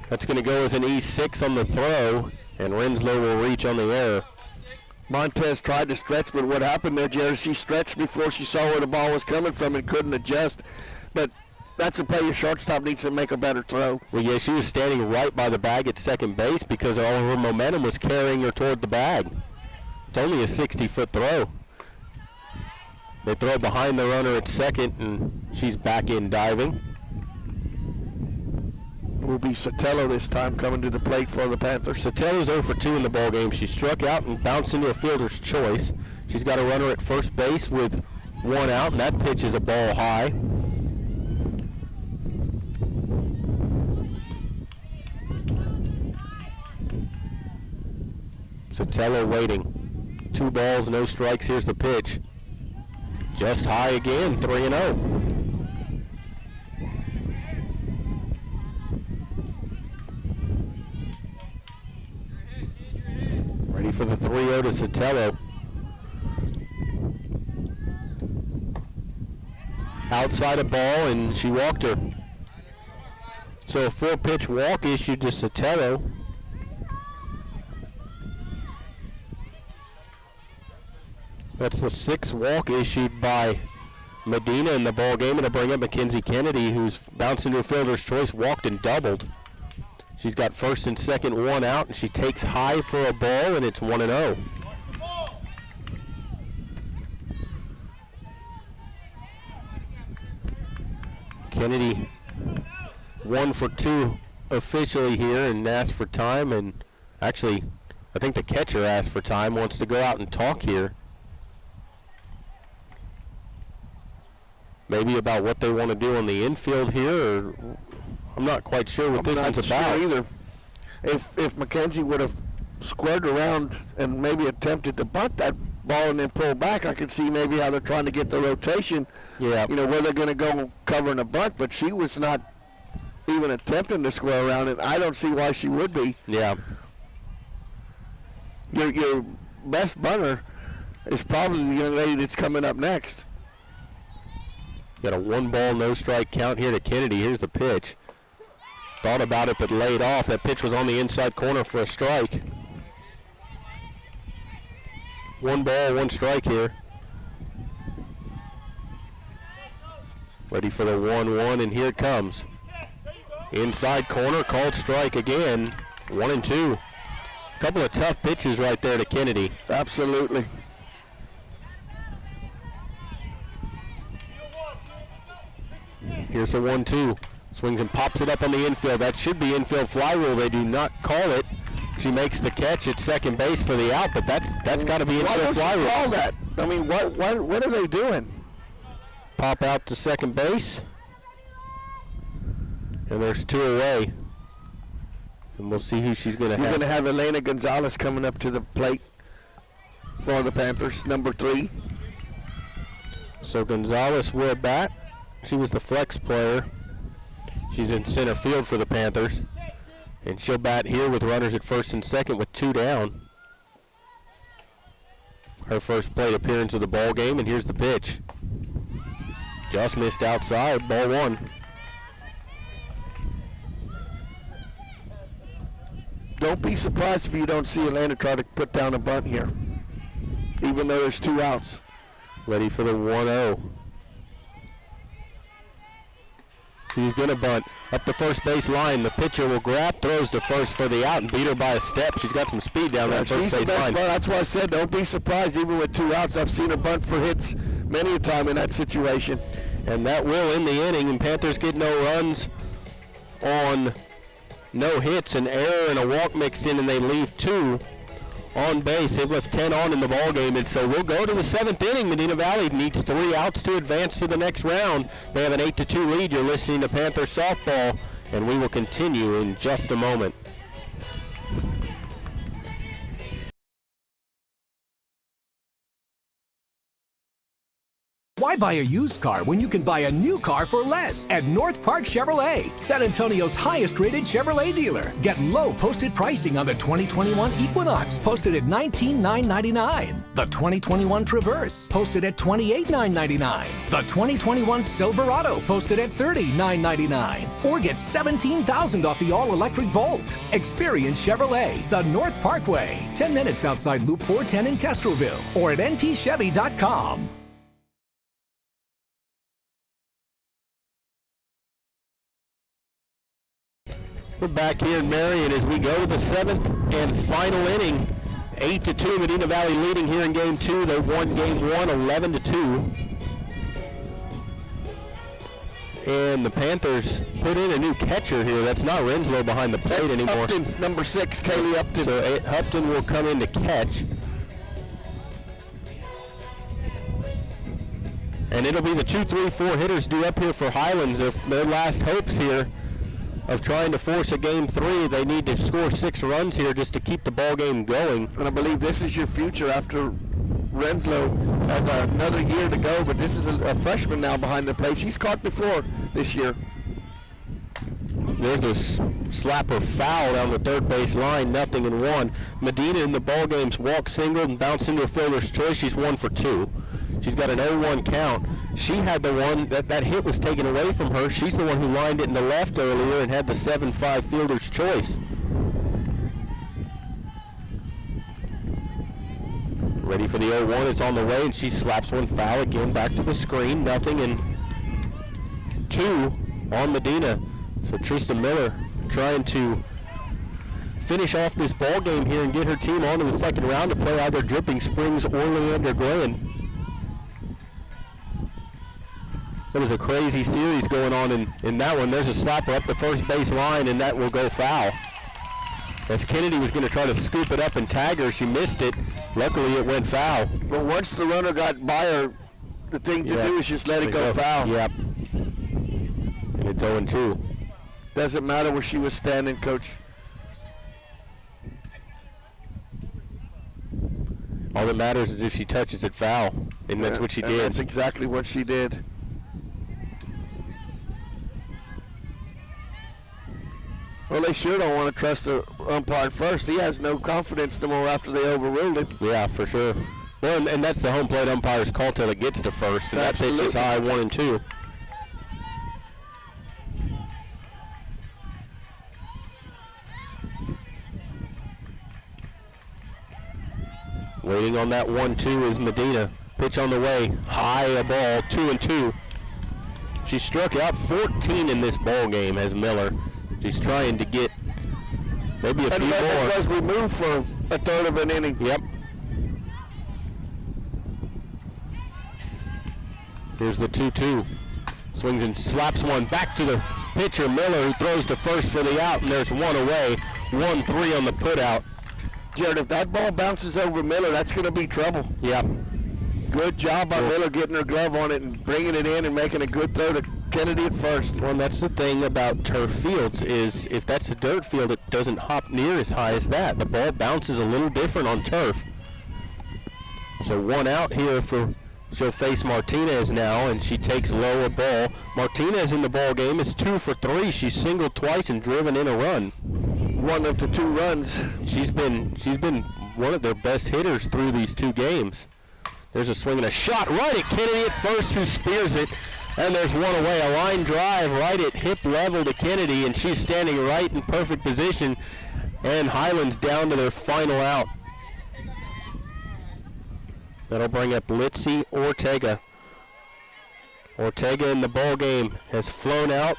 Speaker 1: That's going to go as an E6 on the throw, and Renslow will reach on the error.
Speaker 2: Montez tried to stretch, but what happened there, Jared, she stretched before she saw where the ball was coming from and couldn't adjust. But that's a play your shortstop needs to make a better throw.
Speaker 1: Well, yeah, she was standing right by the bag at second base because all of her momentum was carrying her toward the bag. It's only a 60-foot throw. They throw behind the runner at second, and she's back in diving.
Speaker 2: Will be Sotelo this time coming to the plate for the Panthers.
Speaker 1: Sotelo's 0 for 2 in the ballgame. She struck out and bounced into a fielder's choice. She's got a runner at first base with 1 out, and that pitch is a ball high. Sotelo waiting. 2 balls, no strikes. Here's the pitch. Just high again, 3-0. Ready for the 3-0 to Sotelo. Outside a ball, and she walked her. So a 4-pitch walk issued to Sotelo. That's the 6th walk issued by Medina in the ball game. It'll bring up Mackenzie Kennedy, who's bounced into a fielder's choice, walked and doubled. She's got first and second 1 out, and she takes high for a ball, and it's 1-0. Kennedy 1 for 2 officially here and asked for time, and actually I think the catcher asked for time, wants to go out and talk here. Maybe about what they want to do on the infield here, or I'm not quite sure what this one's about.
Speaker 2: I'm not sure either. If Mackenzie would have squared around and maybe attempted to bunt that ball and then pull back, I could see maybe how they're trying to get the rotation.
Speaker 1: Yeah.
Speaker 2: You know, where they're going to go covering a bunt, but she was not even attempting to square around it. I don't see why she would be.
Speaker 1: Yeah.
Speaker 2: Your best bunter is probably the young lady that's coming up next.
Speaker 1: Got a 1-ball, no strike count here to Kennedy. Here's the pitch. Thought about it, but laid off. That pitch was on the inside corner for a strike. 1 ball, 1 strike here. Ready for the 1-1, and here it comes. Inside corner, called strike again. 1-2. Couple of tough pitches right there to Kennedy.
Speaker 2: Absolutely.
Speaker 1: Here's the 1-2. Swings and pops it up on the infield. That should be infield fly rule. They do not call it. She makes the catch at second base for the out, but that's got to be infield fly rule.
Speaker 2: Why don't you call that? I mean, what are they doing?
Speaker 1: Pop out to second base. And there's 2 away. And we'll see who she's going to have.
Speaker 2: You're going to have Elena Gonzalez coming up to the plate for the Panthers, number 3.
Speaker 1: So Gonzalez will bat. She was the flex player. She's in center field for the Panthers. And she'll bat here with runners at first and second with 2 down. Her first plate appearance of the ball game, and here's the pitch. Just missed outside, ball 1.
Speaker 2: Don't be surprised if you don't see Atlanta try to put down a bunt here, even though there's 2 outs.
Speaker 1: Ready for the 1-0. She's going to bunt up the first base line. The pitcher will grab, throws to first for the out, and beat her by a step. She's got some speed down that first base line.
Speaker 2: That's why I said don't be surprised, even with 2 outs. I've seen her bunt for hits many a time in that situation.
Speaker 1: And that will end the inning, and Panthers get no runs on no hits, an error and a walk mixed in, and they leave 2 on base. They've left 10 on in the ball game, and so we'll go to the 7th inning. Medina Valley needs 3 outs to advance to the next round. They have an 8-2 lead. You're listening to Panther Softball, and we will continue in just a moment.
Speaker 3: Why buy a used car when you can buy a new car for less at North Park Chevrolet, San Antonio's highest-rated Chevrolet dealer? Get low posted pricing on the 2021 Equinox, posted at $19,999. The 2021 Traverse, posted at $28,999. The 2021 Silverado, posted at $30,999. Or get $17,000 off the all-electric Volt. Experience Chevrolet, the North Parkway, 10 minutes outside Loop 410 in Castroville, or at npchevy.com.
Speaker 1: We're back here in Marion as we go to the 7th and final inning. 8-2, Medina Valley leading here in Game 2. They've won Game 1, 11-2. And the Panthers put in a new catcher here. That's not Renslow behind the plate anymore.
Speaker 2: Upton, number 6, Kaylee Upton.
Speaker 1: So Upton will come in to catch. And it'll be the 2, 3, 4 hitters due up here for Highlands. If their last hopes here of trying to force a Game 3, they need to score 6 runs here just to keep the ball game going.
Speaker 2: And I believe this is your future after Renslow has another year to go, but this is a freshman now behind the plate. She's caught before this year.
Speaker 1: There's a slapper foul down the third base line, 0-1. Medina in the ball game's walk single and bounced into a fielder's choice. She's 1 for 2. She's got an 0-1 count. She had the one, that hit was taken away from her. She's the one who lined it in the left earlier and had the 7-5 fielder's choice. Ready for the 0-1, it's on the way, and she slaps one foul again back to the screen. 0-2 on Medina. So Tristan Miller trying to finish off this ball game here and get her team on to the second round to play either Dripping Springs or Leander Glenn. There was a crazy series going on in that one. There's a slapper up the first base line, and that will go foul. As Kennedy was going to try to scoop it up and tag her, she missed it. Luckily, it went foul.
Speaker 2: But once the runner got by her, the thing to do is just let it go foul.
Speaker 1: Yep. And it's 0-2.
Speaker 2: Doesn't matter where she was standing, Coach.
Speaker 1: All that matters is if she touches it foul, and that's what she did.
Speaker 2: That's exactly what she did. Well, they sure don't want to trust the umpire first. He has no confidence no more after they overruled it.
Speaker 1: Yeah, for sure. Well, and that's the home plate umpire's call till it gets to first, and that pitch is high, 1-2. Waiting on that 1-2 is Medina. Pitch on the way, high a ball, 2-2. She struck out 14 in this ball game as Miller. She's trying to get maybe a few more.
Speaker 2: And was removed for a third of an inning.
Speaker 1: Yep. Here's the 2-2. Swings and slaps one back to the pitcher, Miller, who throws to first for the out, and there's one away. 1-3 on the putout.
Speaker 2: Jared, if that ball bounces over Miller, that's going to be trouble.
Speaker 1: Yep.
Speaker 2: Good job by Miller getting her glove on it and bringing it in and making a good throw to Kennedy at first.
Speaker 1: Well, that's the thing about turf fields is if that's a dirt field, it doesn't hop near as high as that. The ball bounces a little different on turf. So one out here she'll face Martinez now, and she takes lower ball. Martinez in the ball game is 2 for 3. She's singled twice and driven in a run.
Speaker 2: One of the 2 runs.
Speaker 1: She's been one of their best hitters through these 2 games. There's a swing and a shot right at Kennedy at first, who spears it. And there's one away, a line drive right at hip level to Kennedy, and she's standing right in perfect position. And Highlands down to their final out. That'll bring up Litzy Ortega. Ortega in the ball game has flown out,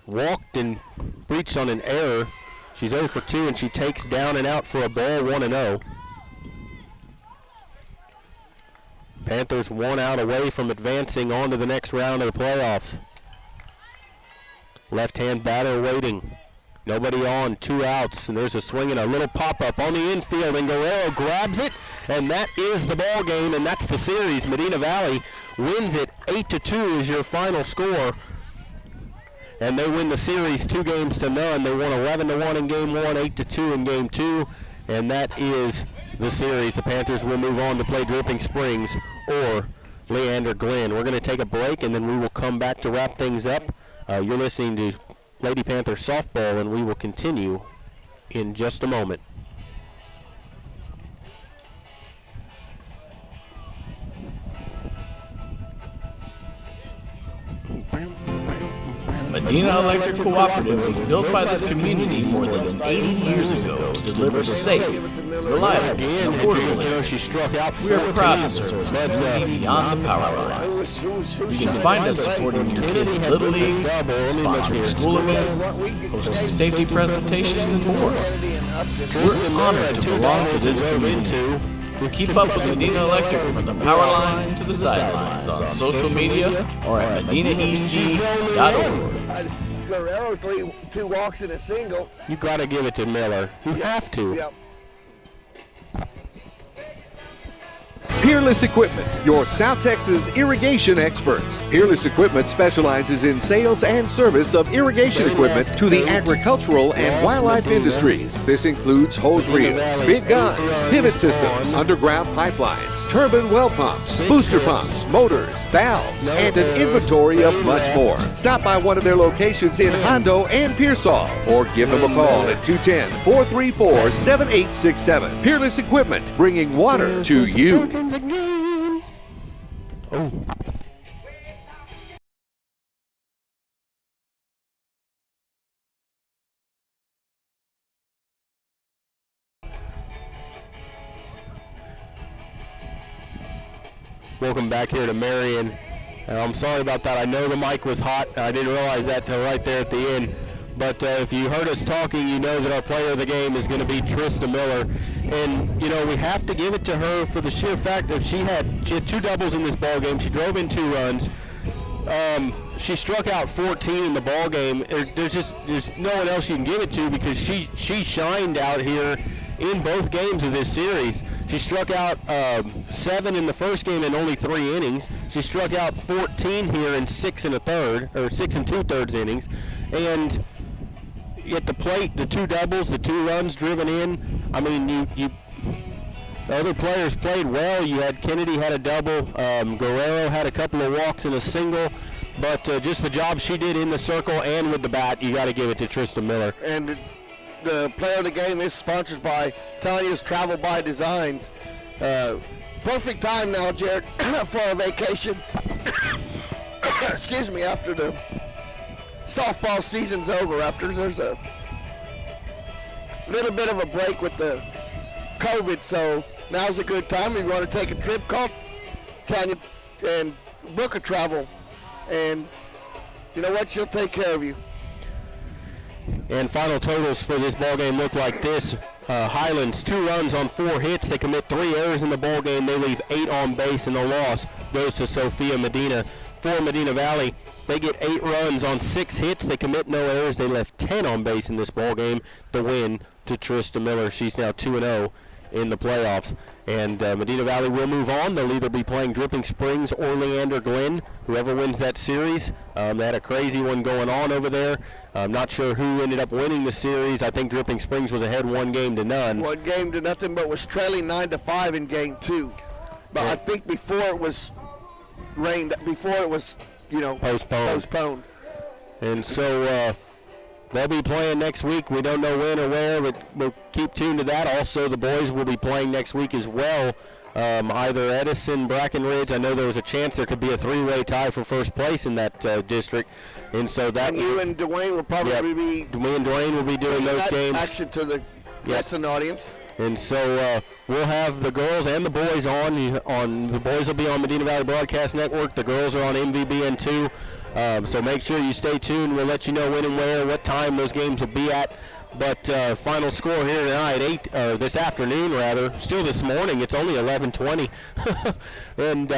Speaker 1: walked and reached on an error. She's 0 for 2, and she takes down and out for a ball, 1-0. Panthers 1 out away from advancing on to the next round of the playoffs. Left-hand batter waiting. Nobody on, 2 outs, and there's a swing and a little pop-up on the infield, and Guerrero grabs it, and that is the ball game, and that's the series. Medina Valley wins it 8-2 is your final score, and they win the series 2-0. They won 11-1 in Game 1, 8-2 in Game 2, and that is the series. The Panthers will move on to play Dripping Springs or Leander Glen. We're going to take a break, and then we will come back to wrap things up. You're listening to Lady Panther Softball, and we will continue in just a moment.
Speaker 4: Medina Electric Cooperative was built by this community more than 80 years ago to deliver safe, reliable, and affordable energy. We are proud to serve this community beyond the power lines. You can find us supporting your kids' Little League, sponsoring school events, hosting safety presentations, and more. We're honored to belong to this community. Keep up with Medina Electric from the power lines to the sidelines on social media or at MedinaEC.org.
Speaker 2: Guerrero, 2 walks and a single.
Speaker 1: You got to give it to Miller. You have to.
Speaker 2: Yep.
Speaker 5: Peerless Equipment, your South Texas irrigation experts. Peerless Equipment specializes in sales and service of irrigation equipment to the agricultural and wildlife industries. This includes hose reels, big guns, pivot systems, underground pipelines, turbine well pumps, booster pumps, motors, valves, and an inventory of much more. Stop by one of their locations in Hondo and Pearsall, or give them a call at 210-434-7867. Peerless Equipment, bringing water to you.
Speaker 1: Oh. Welcome back here to Marion. I'm sorry about that. I know the mic was hot. I didn't realize that till right there at the end. But if you heard us talking, you know that our player of the game is going to be Trista Miller. And, you know, we have to give it to her for the sheer fact that she had 2 doubles in this ball game. She drove in 2 runs. She struck out 14 in the ball game. There's no one else you can give it to because she shined out here in both games of this series. She struck out 7 in the first game in only 3 innings. She struck out 14 here in 6 2/3 innings. And at the plate, the 2 doubles, the 2 runs driven in. I mean, the other players played well. You had Kennedy had a double. Guerrero had a couple of walks and a single. But just the job she did in the circle and with the bat, you got to give it to Trista Miller.
Speaker 2: And the player of the game is sponsored by Tanya's Travel by Designs. Perfect time now, Jared, for a vacation. Excuse me, after the softball season's over, after there's a little bit of a break with the COVID, so now's a good time. If you want to take a trip, call Tanya and book a travel, and you know what, she'll take care of you.
Speaker 1: And final totals for this ball game look like this. Highlands, 2 runs on 4 hits. They commit 3 errors in the ball game. They leave 8 on base, and the loss goes to Sophia Medina. For Medina Valley, they get 8 runs on 6 hits. They commit no errors. They left 10 on base in this ball game. The win to Trista Miller. She's now 2-0 in the playoffs. And Medina Valley will move on. They'll either be playing Dripping Springs or Leander Glen, whoever wins that series. They had a crazy one going on over there. I'm not sure who ended up winning the series. I think Dripping Springs was ahead 1-0.
Speaker 2: 1-0, but was trailing 9-5 in game 2. But I think before it was postponed.
Speaker 1: And so they'll be playing next week. We don't know when or where, but we'll keep tuned to that. Also, the boys will be playing next week as well. Either Edison, Brackenridge. I know there was a chance there could be a 3-way tie for first place in that district. And so that.
Speaker 2: And you and Dwayne will probably be.
Speaker 1: Me and Dwayne will be doing those games.
Speaker 2: Action to the rest of the audience.
Speaker 1: And so we'll have the girls and the boys on. The boys will be on Medina Valley Broadcast Network. The girls are on MVBN2. So make sure you stay tuned. We'll let you know when and where, what time those games will be at. But final score here tonight, this afternoon rather, still this morning, it's only 11:20. And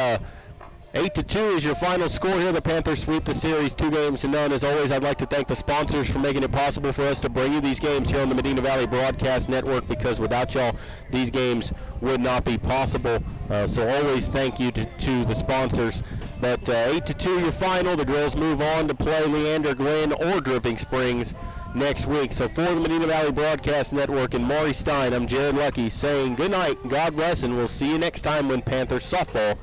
Speaker 1: 8-2 is your final score here. The Panthers sweep the series 2-0. As always, I'd like to thank the sponsors for making it possible for us to bring you these games here on the Medina Valley Broadcast Network, because without y'all, these games would not be possible. So always thank you to the sponsors. But 8-2 your final. The girls move on to play Leander Glen or Dripping Springs next week. So for the Medina Valley Broadcast Network and Maury Stein, I'm Jared Lucky saying good night, God bless, and we'll see you next time when Panthers softball